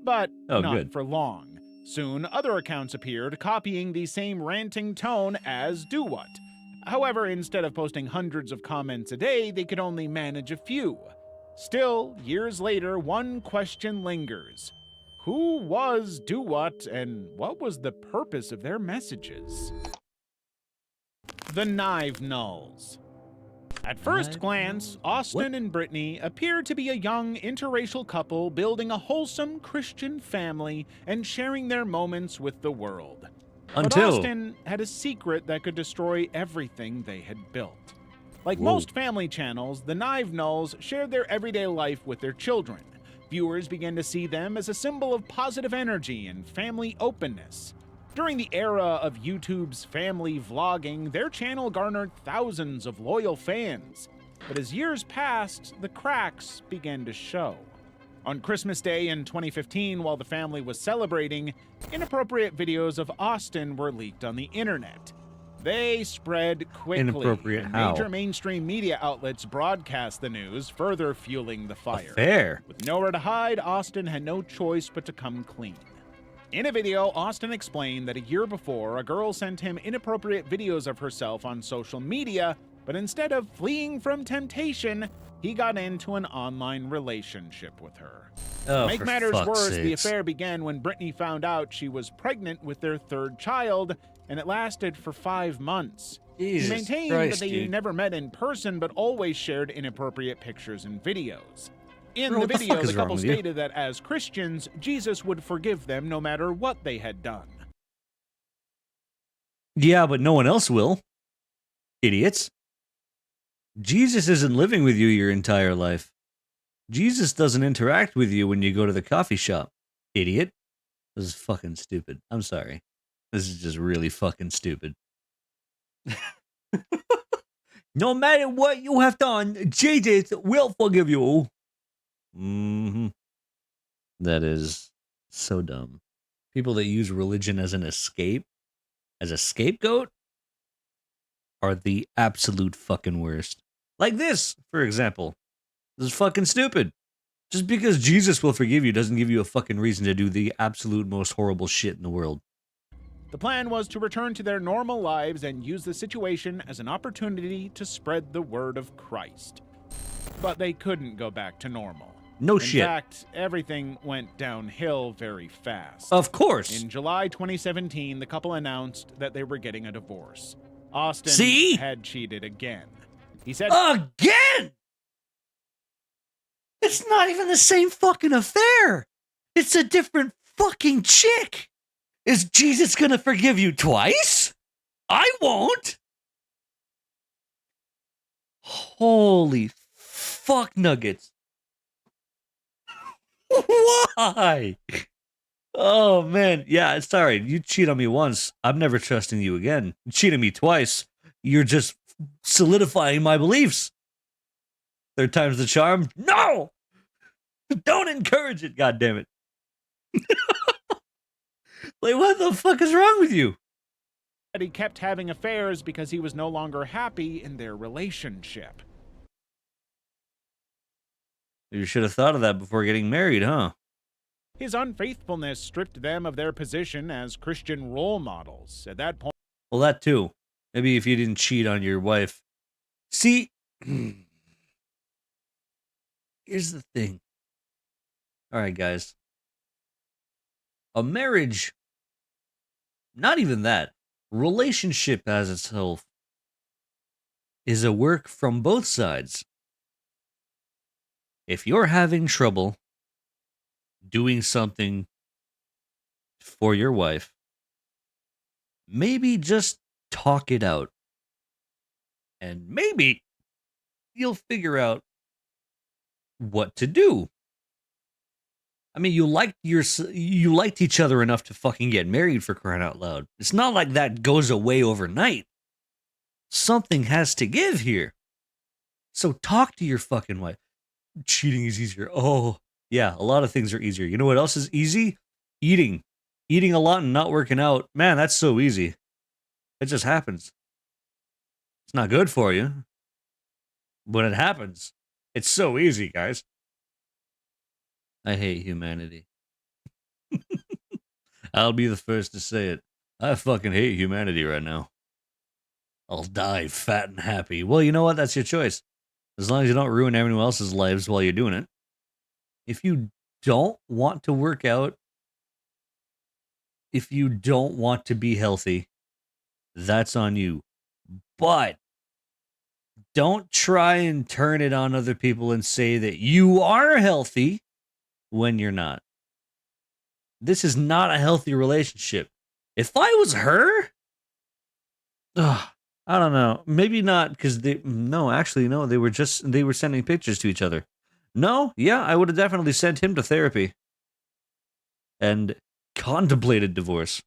But Oh, not good. for long. Soon, other accounts appeared copying the same ranting tone as Do-What. However, instead of posting hundreds of comments a day, they could only manage a few. Still, years later, one question lingers. Who was Do-What, and what was the purpose of their messages? The Knife Nulls. At first glance, Austin and Brittany appear to be a young interracial couple building a wholesome Christian family and sharing their moments with the world. But Until Austin had a secret that could destroy everything they had built. Like Whoa. most family channels, the Knife Nulls shared their everyday life with their children. Viewers began to see them as a symbol of positive energy and family openness. During the era of YouTube's family vlogging, their channel garnered thousands of loyal fans. But as years passed, the cracks began to show. On Christmas Day in 2015, while the family was celebrating, inappropriate videos of Austin were leaked on the internet. They spread quickly. Inappropriate and how? Major mainstream media outlets broadcast the news, further fueling the fire. Fair. With nowhere to hide, Austin had no choice but to come clean. In a video, Austin explained that a year before, a girl sent him inappropriate videos of herself on social media, but instead of fleeing from temptation, he got into an online relationship with her. Oh, To make for matters fuck's worse, the sakes. affair began when Brittany found out she was pregnant with their third child, and it lasted for 5 months. Jesus He maintained Christ, that they dude. never met in person, but always shared inappropriate pictures and videos. In Bro, the what the video, fuck is the wrong couple with you? stated that as Christians, Jesus would forgive them no matter what they had done. Yeah, but no one else will. Idiots. Jesus isn't living with you your entire life. Jesus doesn't interact with you when you go to the coffee shop. Idiot. This is fucking stupid. I'm sorry. This is just really fucking stupid. No matter what you have done, Jesus will forgive you. Mm-hmm. That is so dumb. People that use religion as an escape, as a scapegoat, are the absolute fucking worst. Like this, for example. This is fucking stupid. Just because Jesus will forgive you doesn't give you a fucking reason to do the absolute most horrible shit in the world. The plan was to return to their normal lives and use the situation as an opportunity to spread the word of Christ. But they couldn't go back to normal. No In shit. fact, everything went downhill very fast. Of course. In July 2017, the couple announced that they were getting a divorce. Austin See? had cheated again. He said, Again! It's not even the same fucking affair. It's a different fucking chick. Is Jesus gonna forgive you twice? I won't. Holy fuck nuggets. Why? Oh man, yeah, sorry. You cheat on me once. I'm never trusting you again. You cheat on me twice. You're just solidifying my beliefs. Third time's the charm. No! Don't encourage it, goddammit. Like, what the fuck is wrong with you? that he kept having affairs because he was no longer happy in their relationship. You should have thought of that before getting married, huh? His unfaithfulness stripped them of their position as Christian role models. At that point, Well, that too. Maybe if you didn't cheat on your wife. See, here's the thing. All right, guys. A marriage, not even that, relationship as itself is a work from both sides. If you're having trouble doing something for your wife, maybe just talk it out. And maybe you'll figure out what to do. I mean, you liked each other enough to fucking get married, for crying out loud. It's not like that goes away overnight. Something has to give here. So talk to your fucking wife. Cheating is easier. Oh, yeah, a lot of things are easier. You know what else is easy? Eating. Eating a lot and not working out. Man, that's so easy. It just happens. It's not good for you. when it happens. It's so easy, guys. I hate humanity. I'll be the first to say it. I fucking hate humanity right now. I'll die fat and happy. Well, you know what? That's your choice. As long as you don't ruin everyone else's lives while you're doing it. If you don't want to work out, if you don't want to be healthy, that's on you. But don't try and turn it on other people and say that you are healthy when you're not. This is not a healthy relationship. If I was her, I don't know. Maybe not, because they were sending pictures to each other. No, yeah, I would have definitely sent him to therapy and contemplated divorce.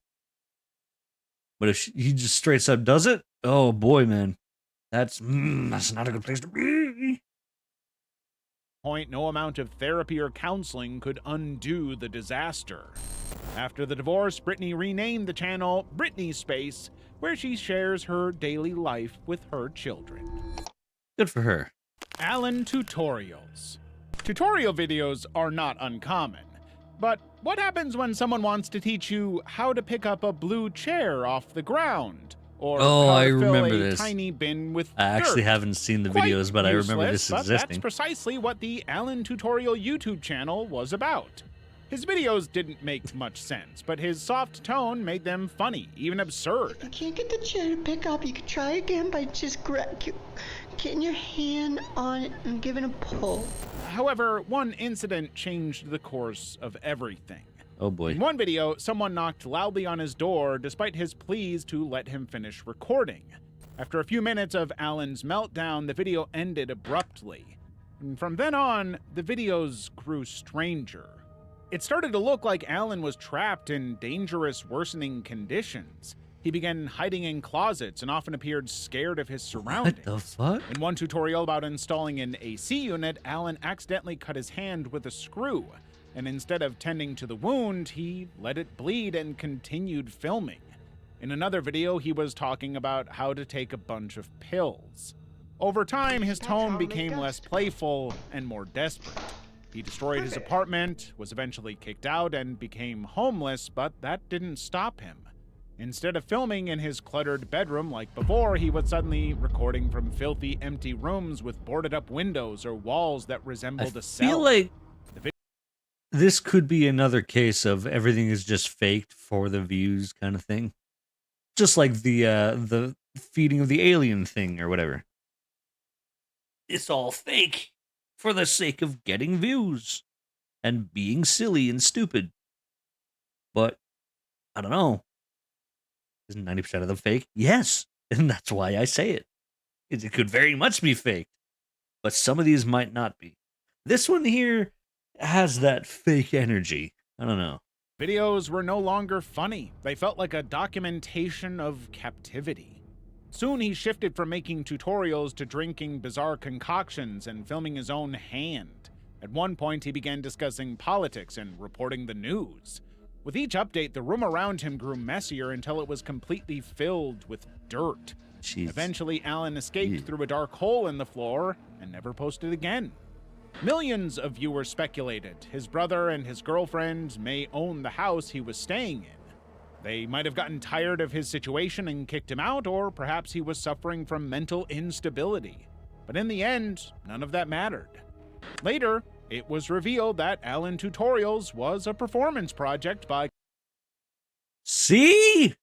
But if he just straight up does it, oh boy, man, that's not a good place to be. Point, no amount of therapy or counseling could undo the disaster. After the divorce, Britney renamed the channel Britney Space, where she shares her daily life with her children. Good for her. Alan Tutorials. Tutorial videos are not uncommon, but what happens when someone wants to teach you how to pick up a blue chair off the ground? Or how I to fill remember a this. tiny bin with I actually dirt? haven't seen the Quite videos, but I remember useless, this but existing. That's precisely what the Alan Tutorial YouTube channel was about. His videos didn't make much sense, but his soft tone made them funny, even absurd. I can't get the chair to pick up. You could try again by just getting your hand on it and giving a pull. However, one incident changed the course of everything. Oh boy. In one video, someone knocked loudly on his door despite his pleas to let him finish recording. After a few minutes of Alan's meltdown, the video ended abruptly. And from then on, the videos grew stranger. It started to look like Alan was trapped in dangerous, worsening conditions. He began hiding in closets and often appeared scared of his surroundings. What the fuck? In one tutorial about installing an AC unit, Alan accidentally cut his hand with a screw, and instead of tending to the wound, he let it bleed and continued filming. In another video, he was talking about how to take a bunch of pills. Over time, his tone became less playful and more desperate. He destroyed his apartment, was eventually kicked out, and became homeless, but that didn't stop him. Instead of filming in his cluttered bedroom like before, he was suddenly recording from filthy, empty rooms with boarded-up windows or walls that resembled a cell. I feel like this could be another case of everything is just faked for the views kind of thing. Just like the feeding of the alien thing or whatever. It's all fake for the sake of getting views and being silly and stupid. But I don't know. Isn't 90% of them fake? Yes. And that's why I say it. It could very much be faked. But some of these might not be. This one here has that fake energy. I don't know. Videos were no longer funny. They felt like a documentation of captivity. Soon he shifted from making tutorials to drinking bizarre concoctions and filming his own hand. At one point, he began discussing politics and reporting the news. With each update, the room around him grew messier until it was completely filled with dirt. Jeez. Eventually, Alan escaped through a dark hole in the floor and never posted again. Millions of viewers speculated his brother and his girlfriend may own the house he was staying in. They might have gotten tired of his situation and kicked him out, or perhaps he was suffering from mental instability. But in the end, none of that mattered. Later, it was revealed that Alan Tutorials was a performance project by... See?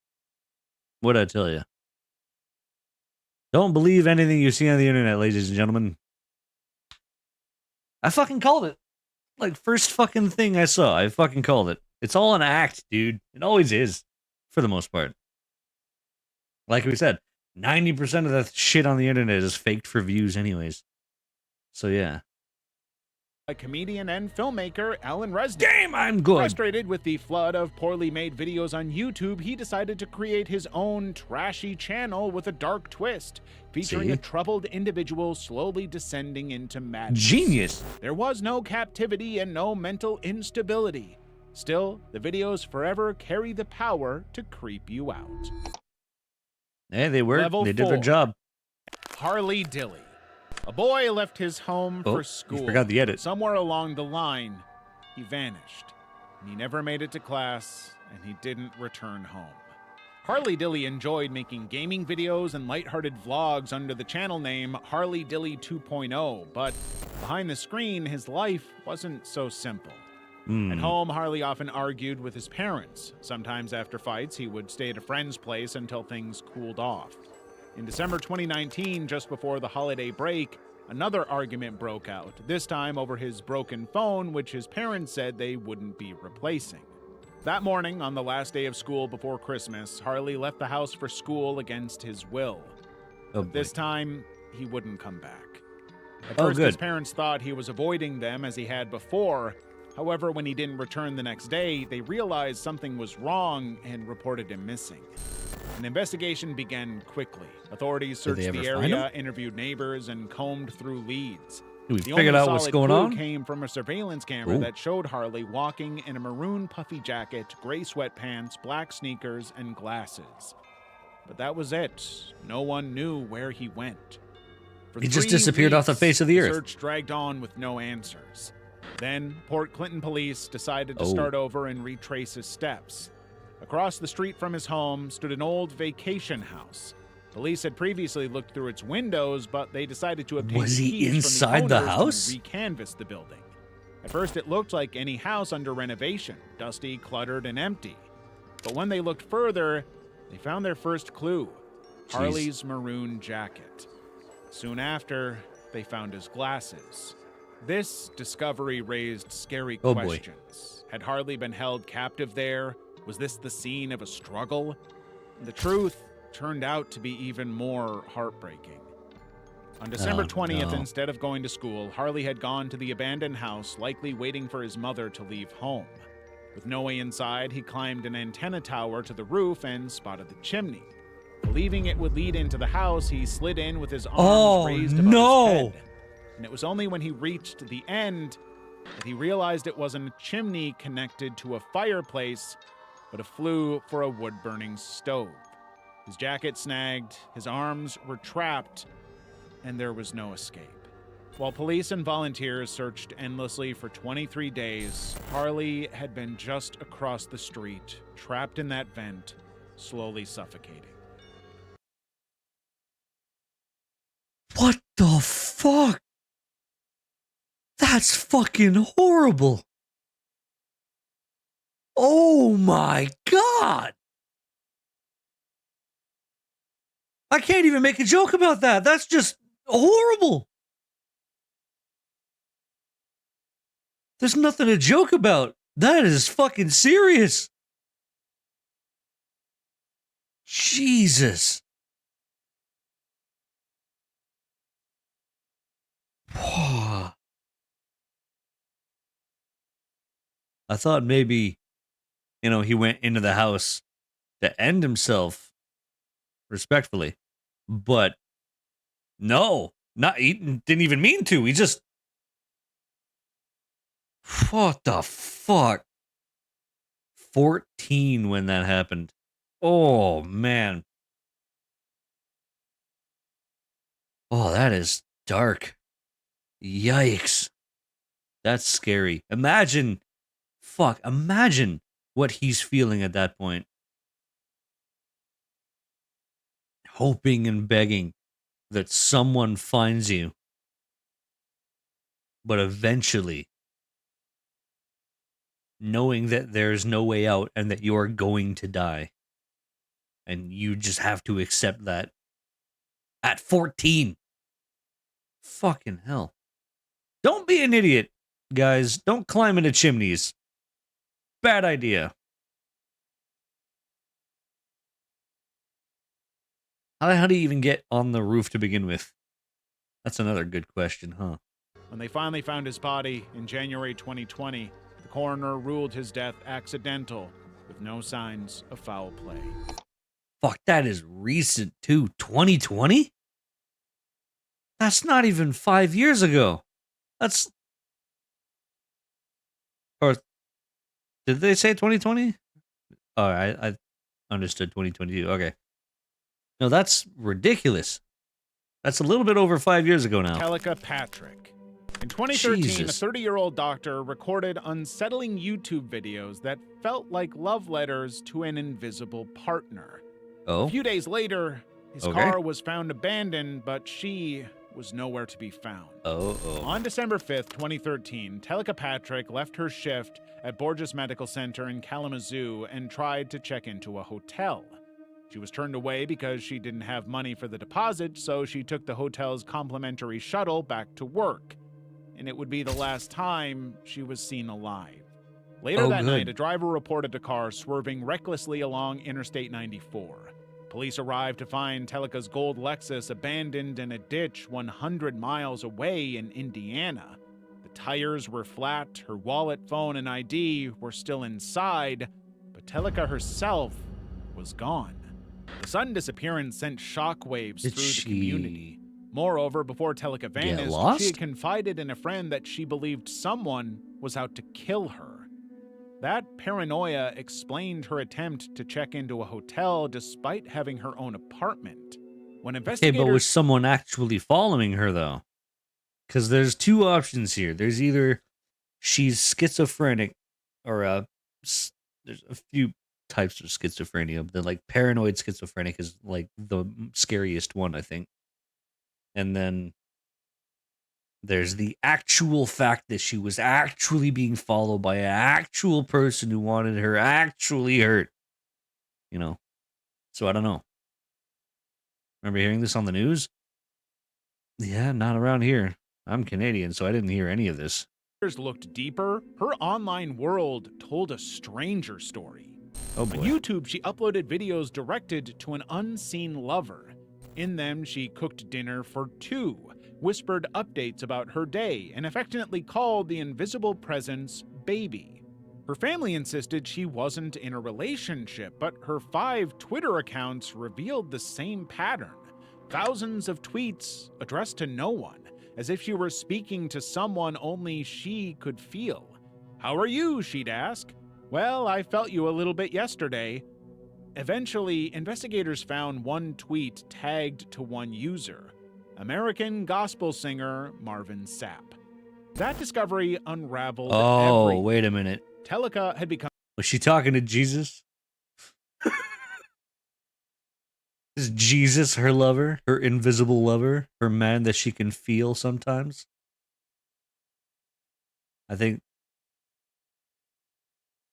What'd I tell you? Don't believe anything you see on the internet, ladies and gentlemen. I fucking called it. Like, first fucking thing I saw, I fucking called it. It's all an act, dude. It always is, for the most part. Like we said, 90% of the shit on the internet is faked for views anyways. So yeah. Comedian and filmmaker Alan Resnick. Damn, I'm good. Frustrated with the flood of poorly made videos on YouTube, he decided to create his own trashy channel with a dark twist, featuring a troubled individual slowly descending into madness. Genius. There was no captivity and no mental instability. Still, the videos forever carry the power to creep you out. Hey, they worked. Level They did their 4. job. Harley Dilly. A boy left his home Oh, for you school. forgot the edit. Somewhere along the line, he vanished. And he never made it to class, and he didn't return home. Harley Dilly enjoyed making gaming videos and lighthearted vlogs under the channel name Harley Dilly 2.0, but behind the screen, his life wasn't so simple. At home, Harley often argued with his parents. Sometimes after fights, he would stay at a friend's place until things cooled off. In December 2019, just before the holiday break, another argument broke out, this time over his broken phone, which his parents said they wouldn't be replacing. That morning, on the last day of school before Christmas, Harley left the house for school against his will. Oh, But this time, he wouldn't come back. At Oh, first, good. his parents thought he was avoiding them as he had before. However, when he didn't return the next day, they realized something was wrong and reported him missing. An investigation began quickly. Authorities Did they searched the ever find area, him? interviewed neighbors, and combed through leads. We The figured only out what's solid going clue on. came from a surveillance camera Ooh. that showed Harley walking in a maroon puffy jacket, gray sweatpants, black sneakers, and glasses. But that was it. No one knew where he went. For He just 3 disappeared off the weeks, face of the earth. Search dragged on with no answers. Then Port Clinton police decided to Oh. start over and retrace his steps. Across the street from his home stood an old vacation house. Police had previously looked through its windows, but they decided to obtain Was he keys inside from the the owners house? to recanvass the building. At first, it looked like any house under renovation, dusty, cluttered, and empty. But when they looked further, they found their first clue: Harley's maroon jacket. Soon after, they found his glasses. This discovery raised scary Oh, boy. questions. Had Harley been held captive there? Was this the scene of a struggle? The truth turned out to be even more heartbreaking. On December Oh, 20th, no. instead of going to school, Harley had gone to the abandoned house, likely waiting for his mother to leave home. With no way inside, he climbed an antenna tower to the roof and spotted the chimney. Believing it would lead into the house, he slid in with his arms Oh, raised above no. his head. And it was only when he reached the end that he realized it wasn't a chimney connected to a fireplace, but a flue for a wood-burning stove. His jacket snagged, his arms were trapped, and there was no escape. While police and volunteers searched endlessly for 23 days, Harley had been just across the street, trapped in that vent, slowly suffocating. What the fuck? That's fucking horrible. Oh my god. I can't even make a joke about that. That's just horrible. There's nothing to joke about. That is fucking serious. Jesus. I thought maybe, he went into the house to end himself respectfully, but no, he didn't even mean to. He just, what the fuck? 14 when that happened. Oh, man. Oh, that is dark. Yikes. That's scary. Imagine what he's feeling at that point. Hoping and begging that someone finds you. But eventually, knowing that there's no way out and that you're going to die. And you just have to accept that. At 14. Fucking hell. Don't be an idiot, guys. Don't climb into chimneys. Bad idea. How do you even get on the roof to begin with? That's another good question, huh? When they finally found his body in January 2020, the coroner ruled his death accidental, with no signs of foul play. Fuck, that is recent too. 2020? That's not even 5 years ago. That's... Or... Did they say 2020? Oh, I understood 2022. Okay. No, that's ridiculous. That's a little bit over 5 years ago now. Teleka Patrick. In 2013, Jesus. a 30-year-old doctor recorded unsettling YouTube videos that felt like love letters to an invisible partner. A Oh, few days later, his Okay. car was found abandoned, but she was nowhere to be found. oh. On December 5th, 2013, Teleka Patrick left her shift at Borges Medical Center in Kalamazoo and tried to check into a hotel. She was turned away because she didn't have money for the deposit, so she took the hotel's complimentary shuttle back to work. And it would be the last time she was seen alive. Later Oh, that good. night, a driver reported a car swerving recklessly along Interstate 94. Police arrived to find Teleka's gold Lexus abandoned in a ditch 100 miles away in Indiana. The tires were flat, her wallet, phone, and ID were still inside, but Teleka herself was gone. The sudden disappearance sent shockwaves Did through the she community. Moreover, before Teleka vanished, lost? she had confided in a friend that she believed someone was out to kill her. That paranoia explained her attempt to check into a hotel despite having her own apartment. When Okay, investigators but was someone actually following her, though? Because there's two options here. There's either she's schizophrenic, or there's a few types of schizophrenia. The like paranoid schizophrenic is like the scariest one, I think. And then there's the actual fact that she was actually being followed by an actual person who wanted her actually hurt. You know? So I don't know. Remember hearing this on the news? Yeah, not around here. I'm Canadian, so I didn't hear any of this. looked deeper, her online world told a stranger story. Oh On boy. YouTube, she uploaded videos directed to an unseen lover. In them, she cooked dinner for two, whispered updates about her day, and affectionately called the invisible presence baby. Her family insisted she wasn't in a relationship, but her 5 Twitter accounts revealed the same pattern. Thousands of tweets addressed to no one, as if she were speaking to someone only she could feel. "How are you?" she'd ask. "Well, I felt you a little bit yesterday." Eventually, investigators found one tweet tagged to one user, American gospel singer Marvin Sapp. That discovery unraveled Oh, everything. wait a minute. Teleka had become Was she talking to Jesus? Is Jesus her lover? Her invisible lover? Her man that she can feel sometimes? I think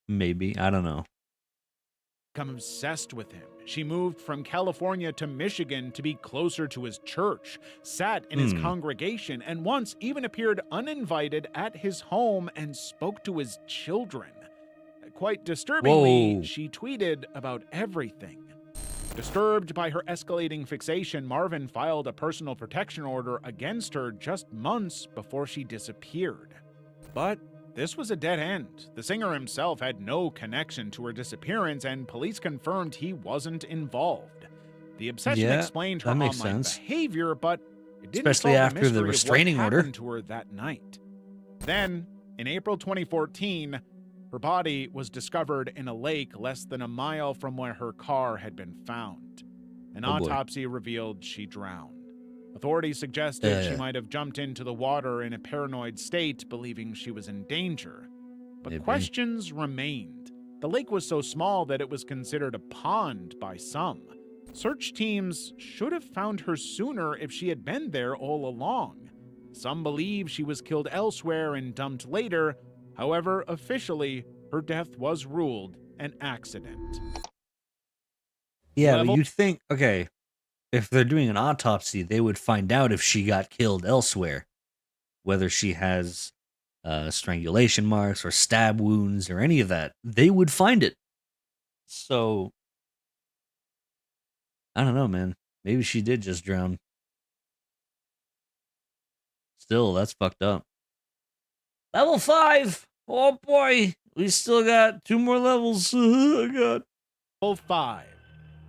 maybe. I don't know. obsessed with him. She moved from California to Michigan to be closer to his church, sat in his congregation, and once even appeared uninvited at his home and spoke to his children. Quite disturbingly, Whoa. she tweeted about everything. Disturbed by her escalating fixation, Marvin filed a personal protection order against her just months before she disappeared. But this was a dead end. The singer himself had no connection to her disappearance, and police confirmed he wasn't involved. The obsession Yeah, explained her that makes online sense. behavior, but it didn't Especially solve after the mystery of restraining what order. happened to her that night. Then, in April 2014, her body was discovered in a lake less than a mile from where her car had been found. An Oh, boy. autopsy revealed she drowned. Authorities suggested she Yeah. might have jumped into the water in a paranoid state, believing she was in danger. But Maybe. questions remained. The lake was so small that it was considered a pond by some. Search teams should have found her sooner if she had been there all along. Some believe she was killed elsewhere and dumped later. However, officially, her death was ruled an accident. Yeah, Level- but you'd think, okay, if they're doing an autopsy, they would find out if she got killed elsewhere. Whether she has strangulation marks or stab wounds or any of that. They would find it. So, I don't know, man. Maybe she did just drown. Still, that's fucked up. Level 5! Oh boy! We still got 2 more levels. Oh god. Level 5.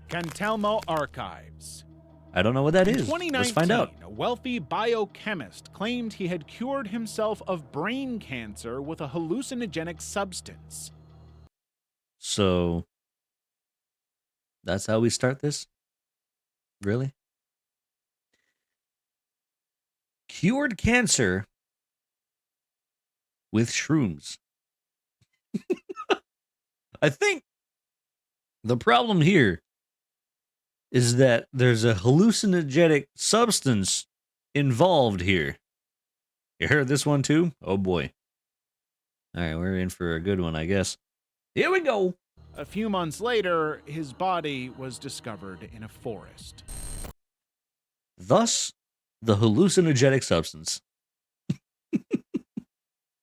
Cantelmo Archives. I don't know what that In is. 2019, Let's find out. a wealthy biochemist claimed he had cured himself of brain cancer with a hallucinogenic substance. So, that's how we start this? Really? cured cancer with shrooms. I think the problem here is that there's a hallucinogenic substance involved here. You heard this one too? Oh boy. All right, we're in for a good one, I guess. Here we go. A few months later, his body was discovered in a forest. Thus, the hallucinogenic substance.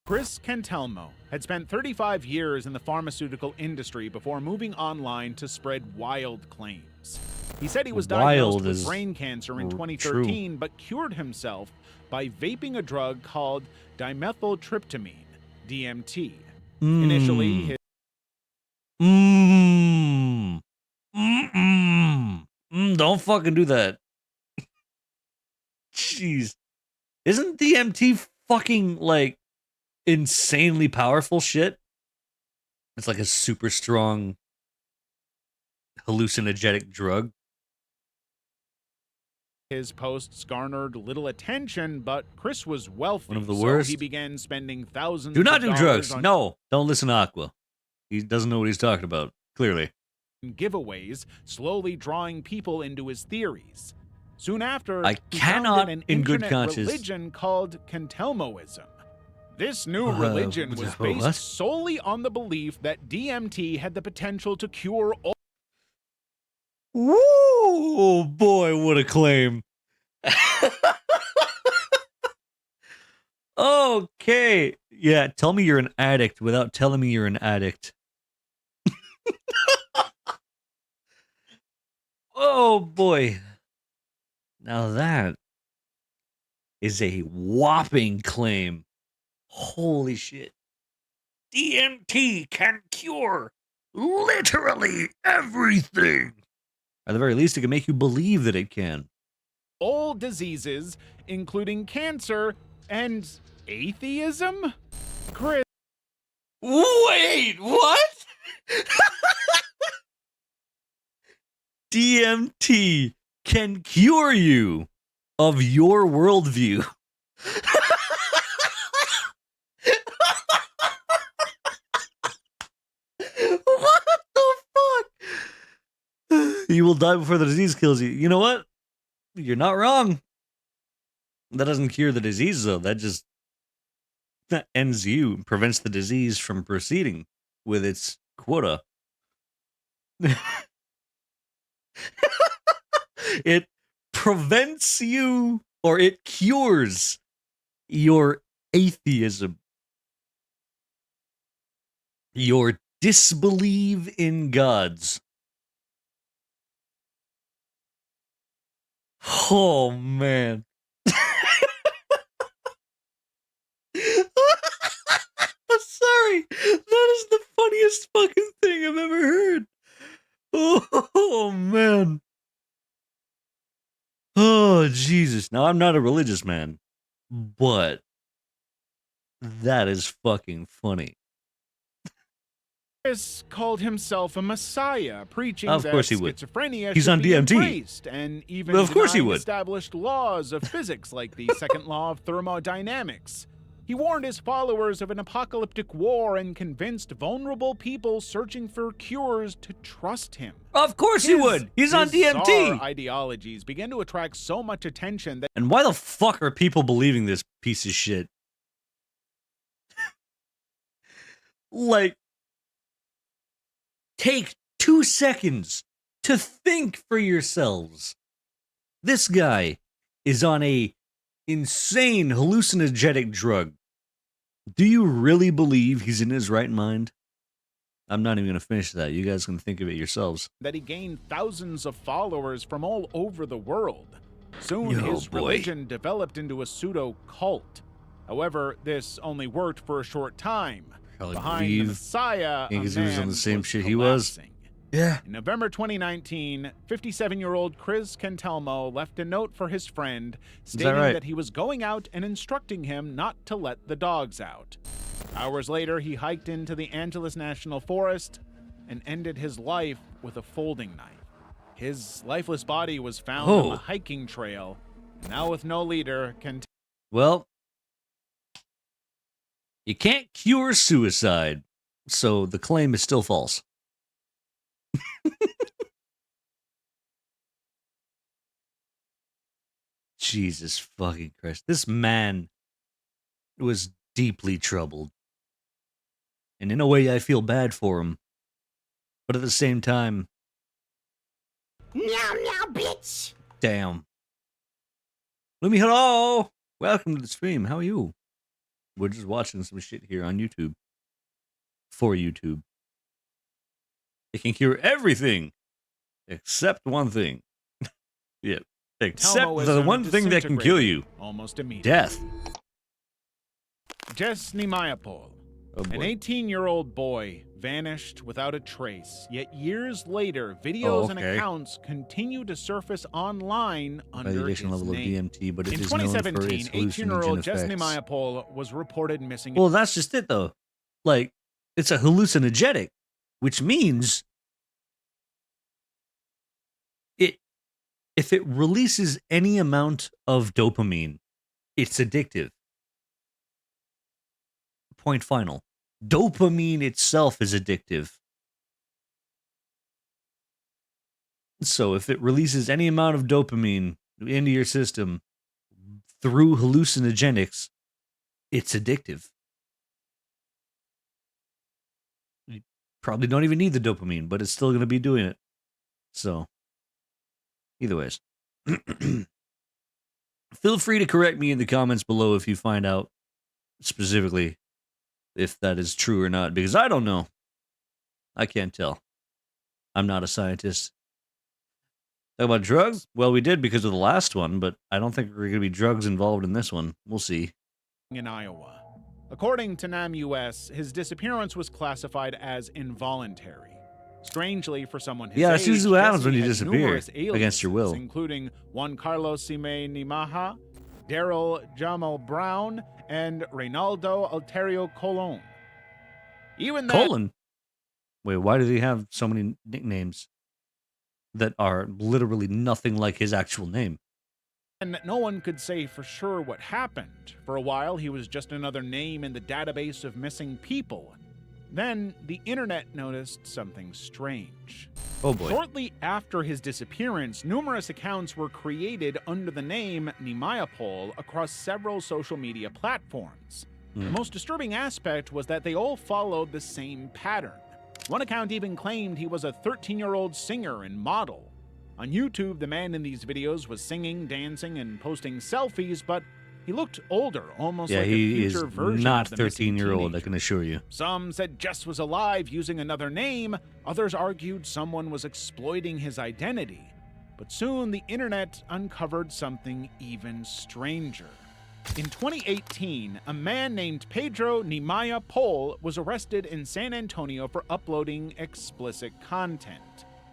Chris Cantelmo had spent 35 years in the pharmaceutical industry before moving online to spread wild claims. He said he was diagnosed with brain cancer in 2013, but cured himself by vaping a drug called dimethyltryptamine, DMT. Initially, his don't fucking do that. Jeez. Isn't DMT fucking, like, insanely powerful shit? It's like a super strong hallucinogenic drug. His posts garnered little attention, but Chris was wealthy, One of the so worst. he began spending thousands Do not of do dollars drugs. on No, don't listen to Aqua. He doesn't know what he's talking about, clearly. giveaways, slowly drawing people into his theories. Soon after, I he cannot, founded an in good internet conscience, religion called Cantelmoism. This new religion was based what? solely on the belief that DMT had the potential to cure all. Woo! Boy, what a claim. Okay. Yeah, tell me you're an addict without telling me you're an addict. Oh, boy. Now that is a whopping claim. Holy shit. DMT can cure literally everything. At the very least, it can make you believe that it can. All diseases, including cancer and atheism? Chris Wait, what? DMT can cure you of your worldview. What the fuck? You will die before the disease kills you. You know what? You're not wrong. That doesn't cure the disease, though. That ends you, prevents the disease from proceeding with its quota. It prevents you, or it cures your atheism, your disbelief in gods. Oh, man. I'm sorry. That is the funniest fucking thing I've ever heard. Oh, man. Oh, Jesus. Now, I'm not a religious man, but that is fucking funny. Chris called himself a messiah, preaching Of that course he would. schizophrenia He's should on be DMT. embraced, and even Of course he denying would. established laws of physics like the second law of thermodynamics. He warned his followers of an apocalyptic war and convinced vulnerable people searching for cures to trust him. Of course he would. He's on bizarre DMT. ideologies began to attract so much attention that And why the fuck are people believing this piece of shit? Like, take 2 seconds to think for yourselves. This guy is on a insane hallucinogenic drug. Do you really believe he's in his right mind? I'm not even going to finish that. You guys can think of it yourselves. he gained thousands of followers from all over the world. Soon, Yo, his boy. religion developed into a pseudo-cult. However, this only worked for a short time. Probably Behind the believe Messiah, a because he was on man the same was shit he was. collapsing. Yeah. In November 2019, 57-year-old Chris Cantelmo left a note for his friend stating right? that he was going out and instructing him not to let the dogs out. Hours later, he hiked into the Angeles National Forest and ended his life with a folding knife. His lifeless body was found on Oh. a hiking trail. Now with no leader, Well, you can't cure suicide, so the claim is still false. Jesus fucking Christ. This man was deeply troubled. And in a way, I feel bad for him. But at the same time... Meow, meow, bitch. Damn. Lumi, hello! Welcome to the stream. How are you? We're just watching some shit here on YouTube. For YouTube. It can cure everything. Except one thing. Yeah. Except the one thing that can kill you. Almost immediately. Death. Jess Nimayapol, Oh boy. an 18-year-old boy, vanished without a trace. Yet years later, videos and accounts continue to surface online under his Validation level name. of DMT, but it In is known for 2017, its 18-year-old hallucinogen Jess effects. Nimayapol was reported missing. Well, that's just it, though. Like, it's a hallucinogenic, which means if it releases any amount of dopamine, it's addictive. Point final. Dopamine itself is addictive. So if it releases any amount of dopamine into your system through hallucinogenics, it's addictive. You probably don't even need the dopamine, but it's still going to be doing it. So, either ways. Feel free to correct me in the comments below if you find out specifically if that is true or not, because I don't know. I can't tell. I'm not a scientist. Talk about drugs? Well, we did because of the last one, but I don't think there are going to be drugs involved in this one. We'll see. In Iowa. According to NAM US, his disappearance was classified as involuntary. Strangely, for someone his Yeah, age, that's usually what happens when you Jesse had disappear numerous against your will. aliases, including Juan Carlos Sime Nimaha, Daryl Jamal Brown, and Reynaldo Alterio Colon. Even then, Colon? Wait, why does he have so many nicknames that are literally nothing like his actual name? and no one could say for sure what happened. For a while, he was just another name in the database of missing people. Then, the internet noticed something strange. Oh boy. Shortly after his disappearance, numerous accounts were created under the name Nimayapol across several social media platforms. The most disturbing aspect was that they all followed the same pattern. One account even claimed he was a 13-year-old singer and model. On YouTube, the man in these videos was singing, dancing, and posting selfies, but he looked older, almost Yeah, like a he is future version not of the missing 13-year-old, I teenager. can assure you. Some said Jess was alive using another name, others argued someone was exploiting his identity. But soon the internet uncovered something even stranger. In 2018, a man named Pedro Nimayapol was arrested in San Antonio for uploading explicit content.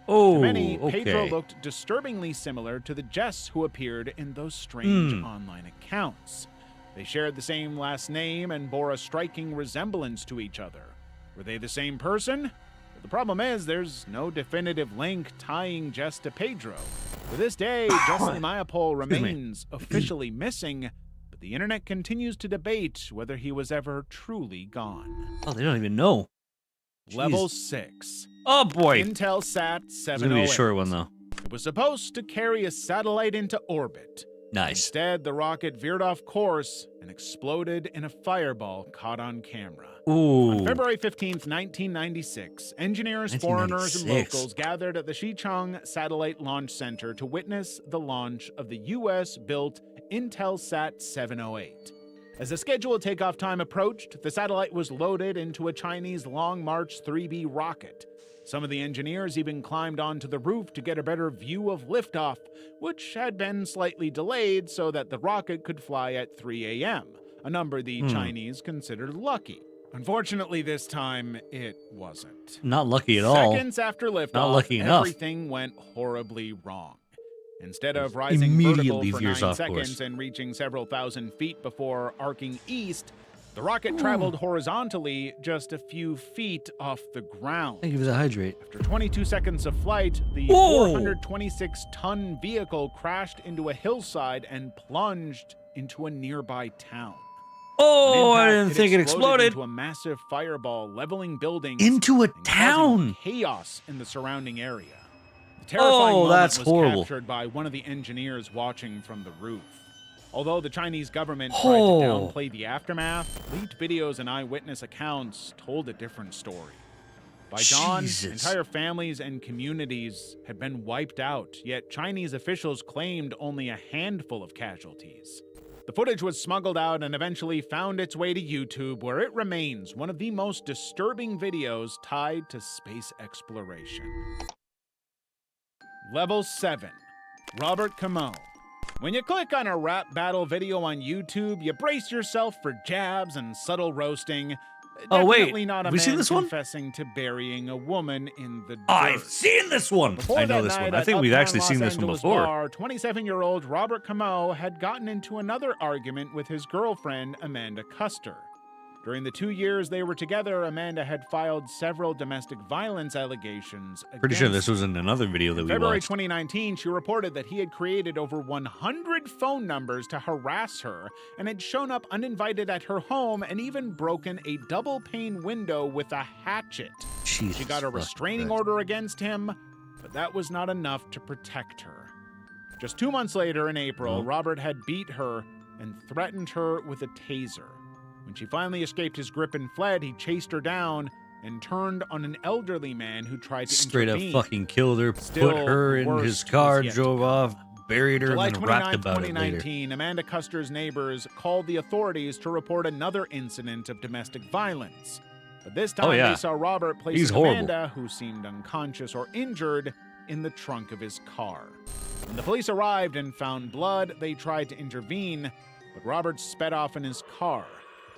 Oh, To many, okay. Pedro looked disturbingly similar to the Jess who appeared in those strange online accounts. They shared the same last name and bore a striking resemblance to each other. Were they the same person? Well, the problem is there's no definitive link tying Jess to Pedro. To this day, Jess Nimayapol remains officially missing, but the internet continues to debate whether he was ever truly gone. Oh, they don't even know. Level Jeez. 6. Oh boy. Intelsat It's gonna 708. be a short one though. It was supposed to carry a satellite into orbit. Nice. Instead, the rocket veered off course and exploded in a fireball caught on camera. Ooh. On February 15th, 1996, engineers, foreigners, and 1996. locals gathered at the Xichang Satellite Launch Center to witness the launch of the U.S.-built Intelsat 708. As the scheduled takeoff time approached, the satellite was loaded into a Chinese Long March 3B rocket. Some of the engineers even climbed onto the roof to get a better view of liftoff, which had been slightly delayed so that the rocket could fly at 3 a.m., a number the Chinese considered lucky. Unfortunately, this time, it wasn't. Not lucky at all. Seconds after liftoff, Not lucky enough. everything went horribly wrong. Instead of rising vertical Immediately for veers 9 off seconds course. and reaching several thousand feet before arcing east, the rocket traveled horizontally just a few feet off the ground. Thank you for the hydrate. After 22 seconds of flight, the Whoa! 426-ton vehicle crashed into a hillside and plunged into a nearby town. Oh, On I impact, didn't think it exploded. into a massive fireball, leveling buildings Into a and causing town. chaos in the surrounding area. The terrifying moment that's was horrible. captured by one of the engineers watching from the roof. Although the Chinese government tried to Oh. downplay the aftermath, leaked videos and eyewitness accounts told a different story. By dawn, Jesus. entire families and communities had been wiped out, yet Chinese officials claimed only a handful of casualties. The footage was smuggled out and eventually found its way to YouTube, where it remains one of the most disturbing videos tied to space exploration. Level 7. Robert Camo. When you click on a rap battle video on YouTube, you brace yourself for jabs and subtle roasting. Oh, wait. Definitely not a Have we man seen this one? confessing to burying a woman in the dirt. I've seen this one. Before I know that this one. night I at think we've Uptown actually seen Los this one Angeles before. Bar, 27-year-old Robert Camo had gotten into another argument with his girlfriend, Amanda Custer. During the 2 years they were together, Amanda had filed several domestic violence allegations Pretty sure against this was in another video that In we February watched. 2019, she reported that he had created over 100 phone numbers to harass her and had shown up uninvited at her home and even broken a double-pane window with a hatchet. Jesus She got a restraining Christ. order against him, but that was not enough to protect her. Just 2 months later, in April, Robert had beat her and threatened her with a taser. When she finally escaped his grip and fled, he chased her down and turned on an elderly man who tried to Straight up intervene. fucking killed her, Still, put her in worst his was car, yet to drove come. off, buried her, July and then rapped 29, about it later. 2019, Amanda Custer's neighbors called the authorities to report another incident of domestic violence. But this time yeah. they saw Robert placing He's horrible. Amanda, who seemed unconscious or injured, in the trunk of his car. When the police arrived and found blood, they tried to intervene, but Robert sped off in his car.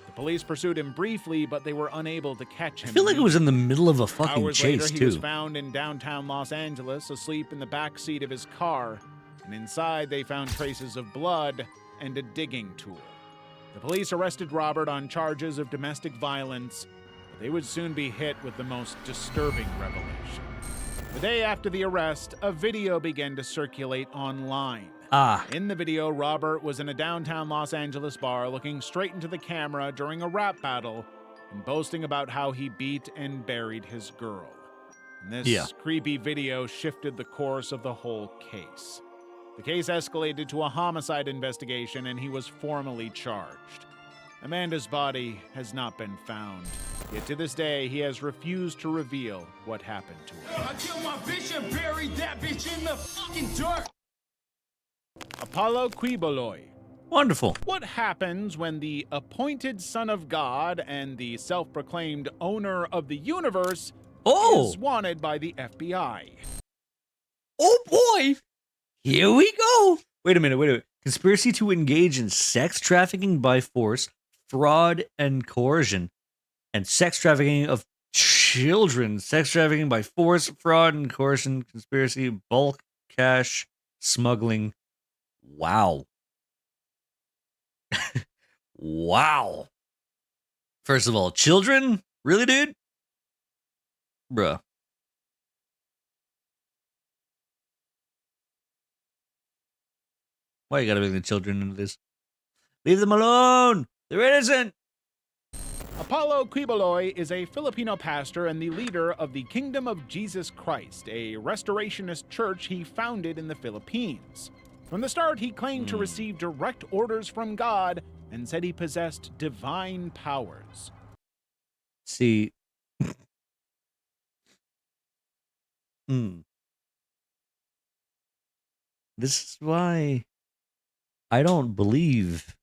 The police pursued him briefly, but they were unable to catch him. I feel like it was in the middle of a fucking Hours chase, later, he was too. found in downtown Los Angeles, asleep in the back seat of his car, and inside they found traces of blood and a digging tool. The police arrested Robert on charges of domestic violence, but they would soon be hit with the most disturbing revelation. The day after the arrest, a video began to circulate online. In the video, Robert was in a downtown Los Angeles bar looking straight into the camera during a rap battle and boasting about how he beat and buried his girl. And this creepy video shifted the course of the whole case. The case escalated to a homicide investigation and he was formally charged. Amanda's body has not been found, yet to this day he has refused to reveal what happened to her. I killed my bitch and buried that bitch in the fucking dirt. Apollo Quiboloi. Wonderful. What happens when the appointed son of God and the self-proclaimed owner of the universe is wanted by the FBI? Oh boy! Here we go! Wait a minute. Conspiracy to engage in sex trafficking by force, fraud and coercion, and sex trafficking of children. Sex trafficking by force, fraud and coercion, conspiracy, bulk, cash, smuggling. Wow. Wow. First of all, children? Really, dude? Bruh. Why you gotta bring the children into this? Leave them alone! They're innocent! Apollo Quiboloi is a Filipino pastor and the leader of the Kingdom of Jesus Christ, a restorationist church he founded in the Philippines. From the start, he claimed to receive direct orders from God and said he possessed divine powers. See. This is why I don't believe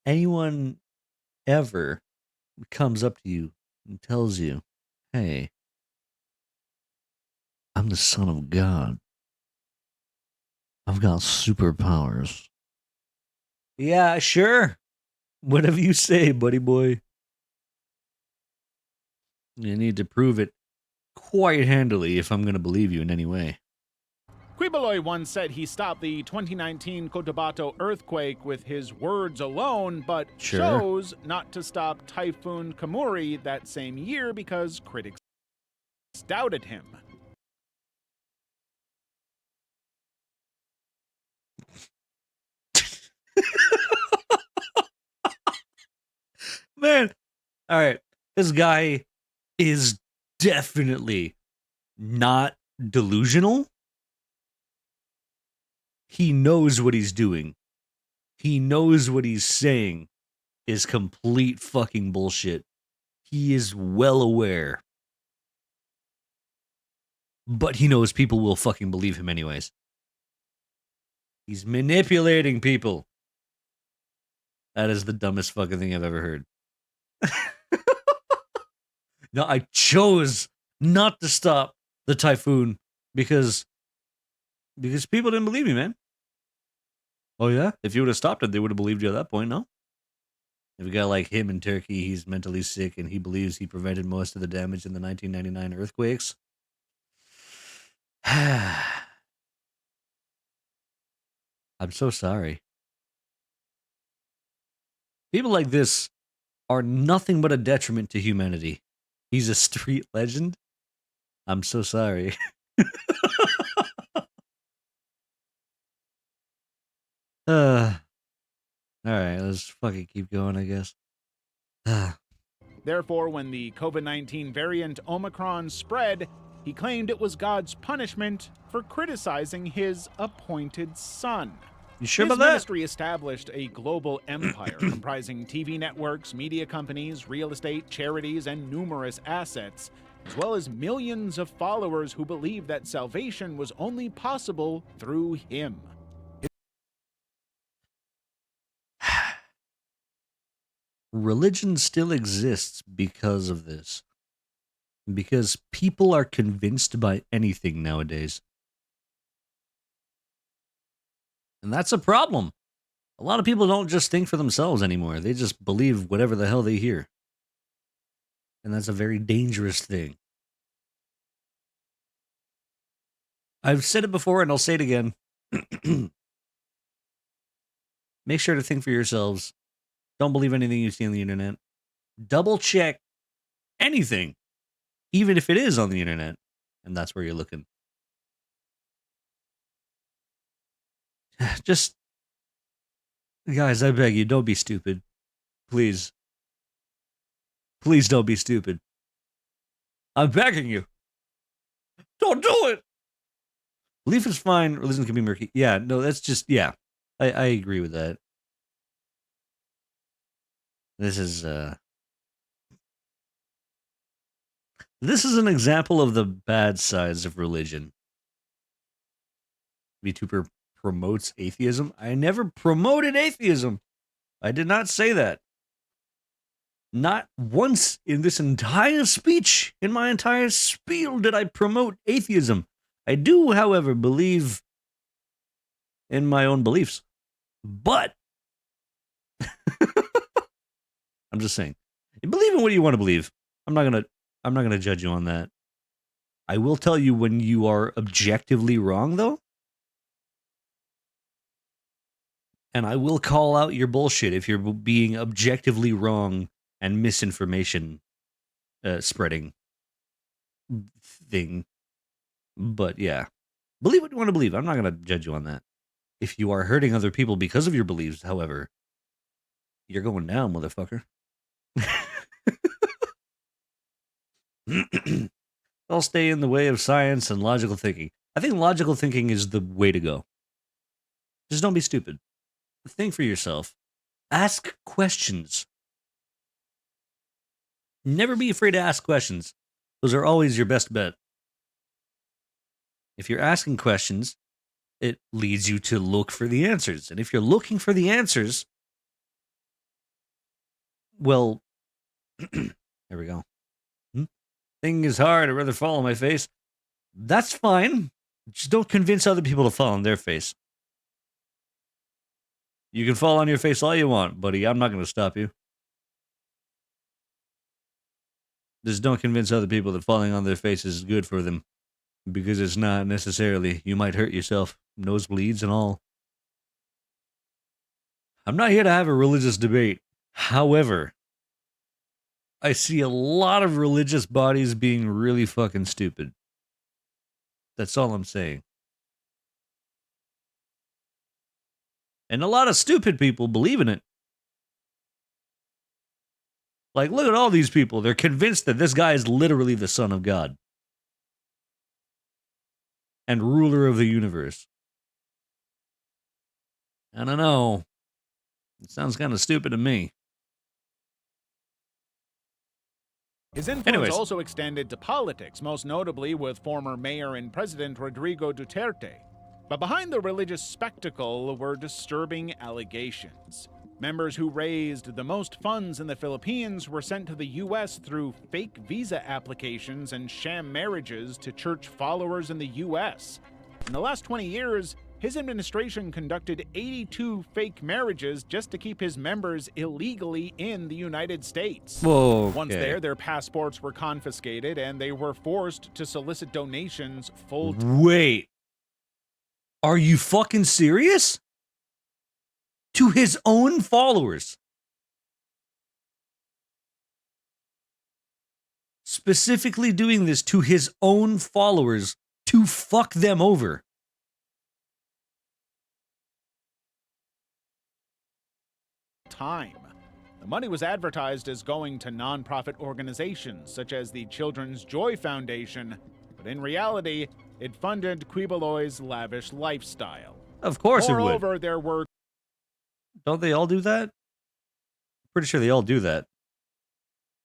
anyone ever comes up to you and tells you, hey, I'm the son of God. I've got superpowers. Yeah, sure. Whatever you say, buddy boy. You need to prove it quite handily if I'm going to believe you in any way. Quiboloi once said he stopped the 2019 Cotabato earthquake with his words alone, but chose not to stop Typhoon Kamuri that same year because critics doubted him. All right. This guy is definitely not delusional. He knows what he's doing. He knows what he's saying is complete fucking bullshit. He is well aware. But he knows people will fucking believe him anyways. He's manipulating people. That is the dumbest fucking thing I've ever heard. No, I chose not to stop the typhoon because people didn't believe me, man. Oh yeah? If you would have stopped it, they would have believed you at that point, no? If a guy like him in Turkey, he's mentally sick and he believes he prevented most of the damage in the 1999 earthquakes. I'm so sorry. People like this are nothing but a detriment to humanity. He's a street legend. I'm so sorry. All right, let's fucking keep going, I guess. Therefore, when the COVID-19 variant Omicron spread, he claimed it was God's punishment for criticizing his appointed son. You sure His about that? ministry established a global empire comprising TV networks, media companies, real estate, charities, and numerous assets, as well as millions of followers who believed that salvation was only possible through him. Religion still exists because of this. Because people are convinced by anything nowadays. And that's a problem. A lot of people don't just think for themselves anymore. They just believe whatever the hell they hear. And that's a very dangerous thing. I've said it before and I'll say it again. Make sure to think for yourselves. Don't believe anything you see on the internet. Double check anything, even if it is on the internet. And that's where you're looking. Just, guys, I beg you, don't be stupid. Please. Please don't be stupid. I'm begging you. Don't do it. Belief is fine. Religion can be murky. Yeah, no, that's just, yeah. I agree with that. This is an example of the bad sides of religion. VTuber promotes atheism. I never promoted atheism. I did not say that. Not once in this entire speech, in my entire spiel, did I promote atheism. I do, however, believe in my own beliefs. But I'm just saying, you believe in what you want to believe. I'm not gonna judge you on that. I will tell you when you are objectively wrong, though. And I will call out your bullshit if you're being objectively wrong and misinformation spreading thing. But yeah, believe what you want to believe. I'm not going to judge you on that. If you are hurting other people because of your beliefs, however, you're going down, motherfucker. I'll stay in the way of science and logical thinking. I think logical thinking is the way to go. Just don't be stupid. Think for yourself. Ask questions. Never be afraid to ask questions. Those are always your best bet. If you're asking questions, it leads you to look for the answers. And if you're looking for the answers, well, there we go. Thing is hard. I'd rather fall on my face. That's fine. Just don't convince other people to fall on their face. You can fall on your face all you want, buddy. I'm not going to stop you. Just don't convince other people that falling on their face is good for them. Because it's not necessarily. You might hurt yourself. Nosebleeds and all. I'm not here to have a religious debate. However, I see a lot of religious bodies being really fucking stupid. That's all I'm saying. And a lot of stupid people believe in it. Like, look at all these people. They're convinced that this guy is literally the son of God and ruler of the universe. I don't know. It sounds kind of stupid to me. His influence Anyways. also extended to politics, most notably with former mayor and president Rodrigo Duterte. But behind the religious spectacle were disturbing allegations. Members who raised the most funds in the Philippines were sent to the U.S. through fake visa applications and sham marriages to church followers in the U.S. In the last 20 years, his administration conducted 82 fake marriages just to keep his members illegally in the United States. Whoa. Once there, their passports were confiscated and they were forced to solicit donations full time. Wait. Are you fucking serious? To his own followers. Specifically doing this to his own followers to fuck them over. The money was advertised as going to nonprofit organizations such as the Children's Joy Foundation, but in reality, it funded Quiboloy's lavish lifestyle. Of course it would. Moreover, there were... Don't they all do that? Pretty sure they all do that.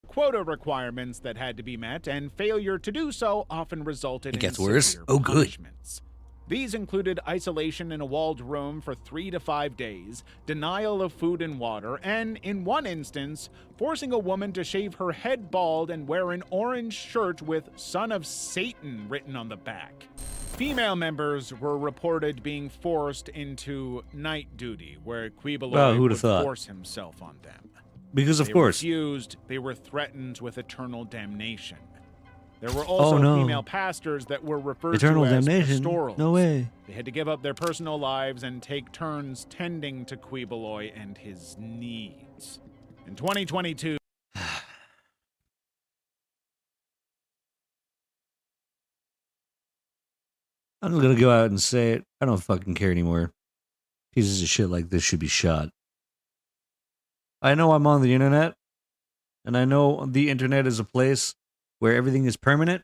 quota requirements that had to be met, and failure to do so often resulted in gets worse. severe Oh, good. punishments. These included isolation in a walled room for 3 to 5 days, denial of food and water, and, in one instance, forcing a woman to shave her head bald and wear an orange shirt with Son of Satan written on the back. Female members were reported being forced into night duty, where Quiboloy who'da would thought? force himself on them. Because of They course. refused, they were threatened with eternal damnation. There were also no. female pastors that were referred Eternal to as damnation? pastorals. No way. They had to give up their personal lives and take turns tending to Quiboloy and his needs. In 2022, I'm just gonna go out and say it. I don't fucking care anymore. Pieces of shit like this should be shot. I know I'm on the internet, and I know the internet is a place where everything is permanent,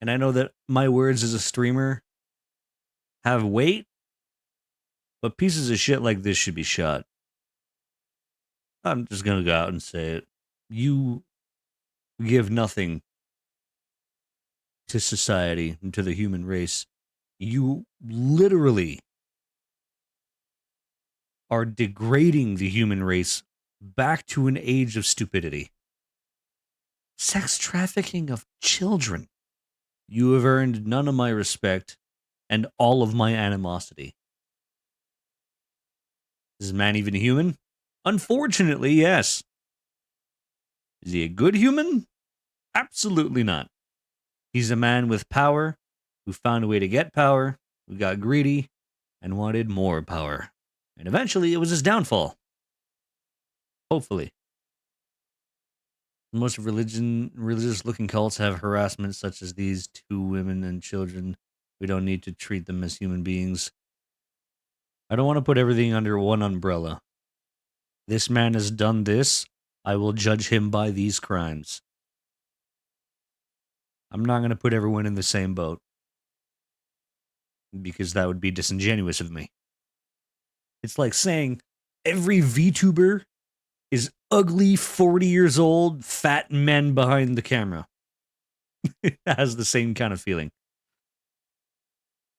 and I know that my words as a streamer have weight, but pieces of shit like this should be shot. I'm just gonna go out and say it. You give nothing to society and to the human race. You literally are degrading the human race back to an age of stupidity. Sex trafficking of children. You have earned none of my respect and all of my animosity. Is this man even a human? Unfortunately, yes. Is he a good human? Absolutely not. He's a man with power who found a way to get power, who got greedy, and wanted more power. And eventually it was his downfall. Hopefully. Most religious looking cults have harassment such as these to women and children. We don't need to treat them as human beings. I don't want to put everything under one umbrella. This man has done this. I will judge him by these crimes. I'm not going to put everyone in the same boat. Because that would be disingenuous of me. It's like saying every VTuber is ugly, 40 years old, fat men behind the camera. It has the same kind of feeling.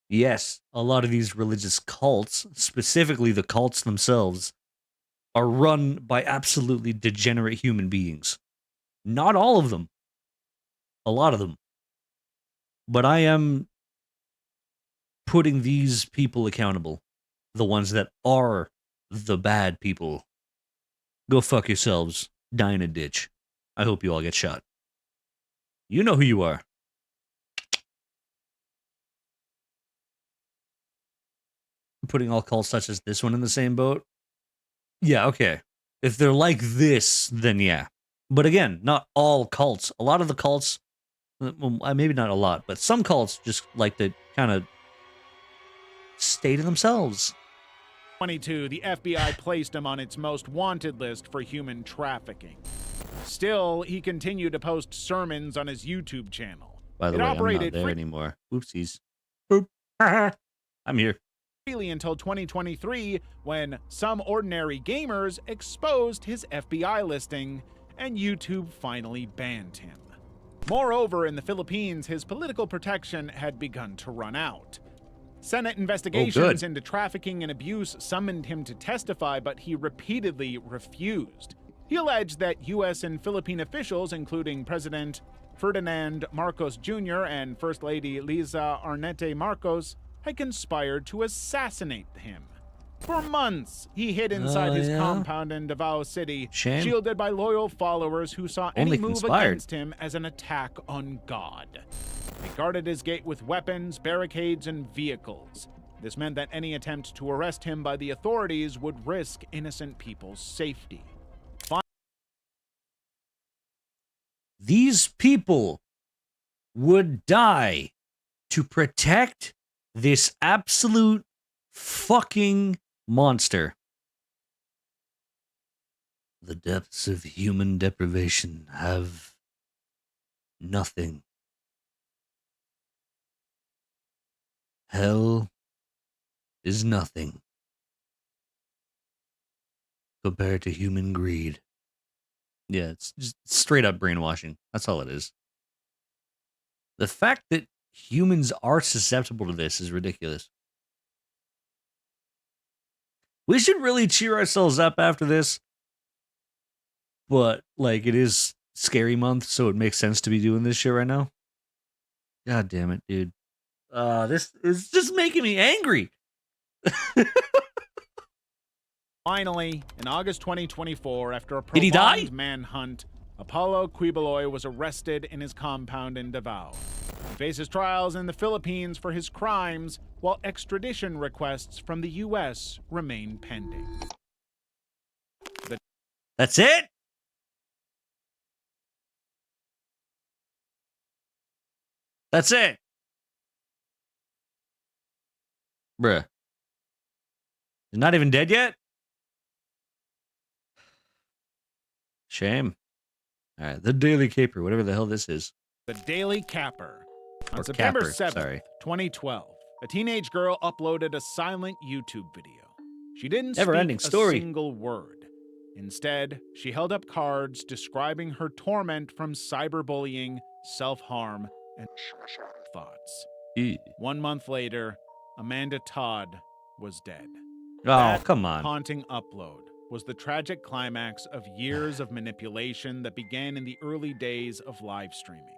Yes, a lot of these religious cults, specifically the cults themselves, are run by absolutely degenerate human beings. Not all of them. A lot of them. But I am putting these people accountable. The ones that are the bad people. Go fuck yourselves. Die in a ditch. I hope you all get shot. You know who you are. Putting all cults such as this one in the same boat? Yeah, okay. If they're like this, then yeah. But again, not all cults. A lot of the cults, well, maybe not a lot, but some cults just like to kind of stay to themselves. 2022, the FBI placed him on its most wanted list for human trafficking. Still, he continued to post sermons on his YouTube channel. By the It way, I'm not operated there anymore. Oopsies. Boop. I'm here. freely until 2023, when some ordinary gamers exposed his FBI listing and YouTube finally banned him. Moreover, in the Philippines, his political protection had begun to run out. Senate investigations into trafficking and abuse summoned him to testify, but he repeatedly refused. He alleged that U.S. and Philippine officials, including President Ferdinand Marcos Jr. and First Lady Liza Arnete Marcos, had conspired to assassinate him. For months, he hid inside his compound in Davao City, shielded by loyal followers who saw any move against him as an attack on God. They guarded his gate with weapons, barricades, and vehicles. This meant that any attempt to arrest him by the authorities would risk innocent people's safety. These people would die to protect this absolute fucking monster. The depths of human deprivation have nothing. Hell is nothing compared to human greed. Yeah, it's just straight up brainwashing. That's all it is. The fact that humans are susceptible to this is ridiculous. We should really cheer ourselves up after this. But, like, it is scary month, so it makes sense to be doing this shit right now. God damn it, dude. This is just making me angry. Finally, in August 2024, after a Did he die? prolonged manhunt, Apollo Quiboloy was arrested in his compound in Davao. He faces trials in the Philippines for his crimes, while extradition requests from the U.S. remain pending. That's it? That's it. Bruh. He's not even dead yet? Shame. All right, the Daily Caper, whatever the hell this is. The Daily Capper. On Or September Capper, 7th, sorry. 2012, a teenage girl uploaded a silent YouTube video. She didn't Never-ending speak story. a single word. Instead, she held up cards describing her torment from cyberbullying, self-harm, and thoughts. Ew. 1 month later, Amanda Todd was dead. Oh, That come on. haunting upload was the tragic climax of years of manipulation that began in the early days of live streaming.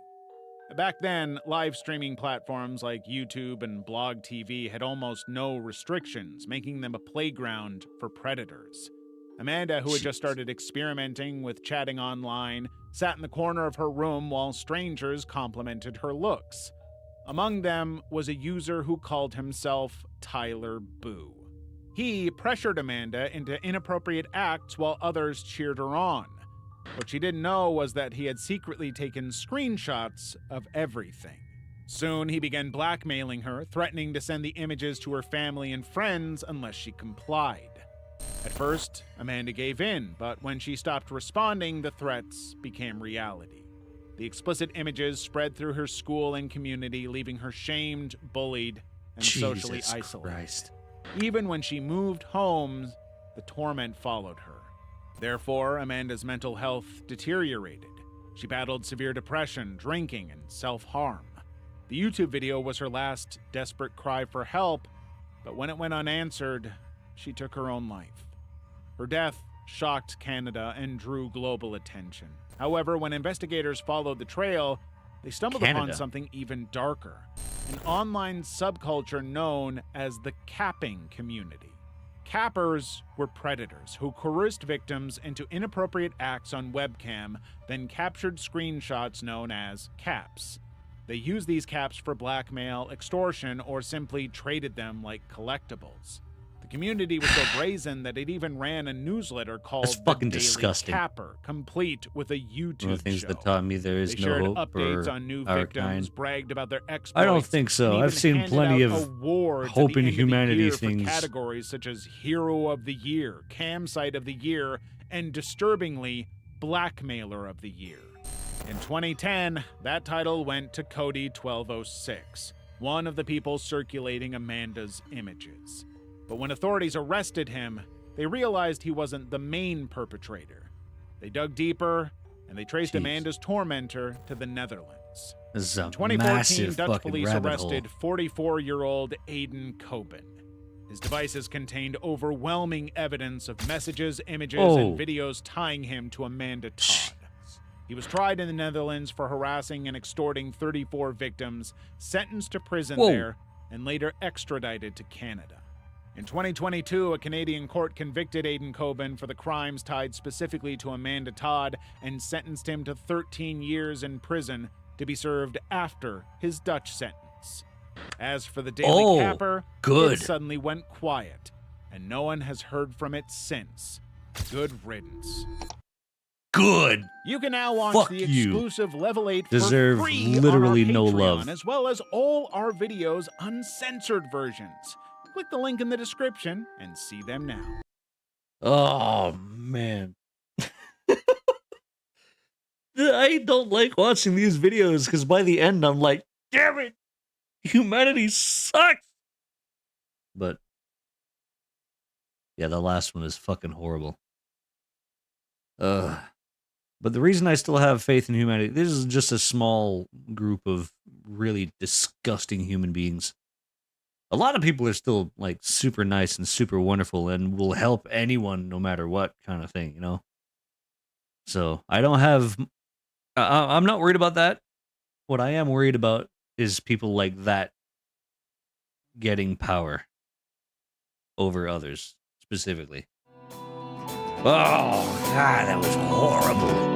Back then, live streaming platforms like YouTube and Blog TV had almost no restrictions, making them a playground for predators. Amanda, who had just started experimenting with chatting online, sat in the corner of her room while strangers complimented her looks. Among them was a user who called himself Tyler Boo. He pressured Amanda into inappropriate acts while others cheered her on. What she didn't know was that he had secretly taken screenshots of everything. Soon, he began blackmailing her, threatening to send the images to her family and friends unless she complied. At first, Amanda gave in, but when she stopped responding, the threats became reality. The explicit images spread through her school and community, leaving her shamed, bullied, and socially Jesus isolated. Christ. Even when she moved homes, the torment followed her. Therefore, Amanda's mental health deteriorated. She battled severe depression, drinking, and self-harm. The YouTube video was her last desperate cry for help, but when it went unanswered, she took her own life. Her death shocked Canada and drew global attention. However, when investigators followed the trail, they stumbled upon something even darker: an online subculture known as the capping community. Cappers were predators who coerced victims into inappropriate acts on webcam, then captured screenshots known as caps. They used these caps for blackmail, extortion, or simply traded them like collectibles. The community was so brazen that it even ran a newsletter called That's fucking The Daily disgusting. Capper, complete with a YouTube One of the things show. that taught me there is They no shared hope updates for on new our victims, kind. bragged about their exploits. I don't think so. and I've even seen handed plenty out of awards hope at the in end of the humanity year things. for categories such as Hero of the Year, Campsite of the Year, and disturbingly, Blackmailer of the Year. In 2010, that title went to Cody 1206, one of the people circulating Amanda's images. But when authorities arrested him, they realized he wasn't the main perpetrator. They dug deeper, and they traced Jeez. Amanda's tormentor to the Netherlands. This is In a 2014, massive Dutch fucking police rabbit arrested hole. 44-year-old Aiden Coben. His devices contained overwhelming evidence of messages, images, and videos tying him to Amanda Todd. He was tried in the Netherlands for harassing and extorting 34 victims, sentenced to prison there, and later extradited to Canada. In 2022, a Canadian court convicted Aiden Coben for the crimes tied specifically to Amanda Todd and sentenced him to 13 years in prison to be served after his Dutch sentence. As for the Daily Capper, it suddenly went quiet, and no one has heard from it since. Good riddance. Good. You can now watch Fuck the you. exclusive Level 8 Deserve for free literally on our no Patreon, love. as well as all our videos' uncensored versions. Click the link in the description and see them now. Oh, man. I don't like watching these videos because by the end I'm like, damn it, humanity sucks. But yeah, the last one is fucking horrible. But the reason I still have faith in humanity, this is just a small group of really disgusting human beings. A lot of people are still like super nice and super wonderful and will help anyone no matter what kind of thing, you know? So I don't have, I'm not worried about that. What I am worried about is people like that getting power over others specifically. Oh, God, that was horrible.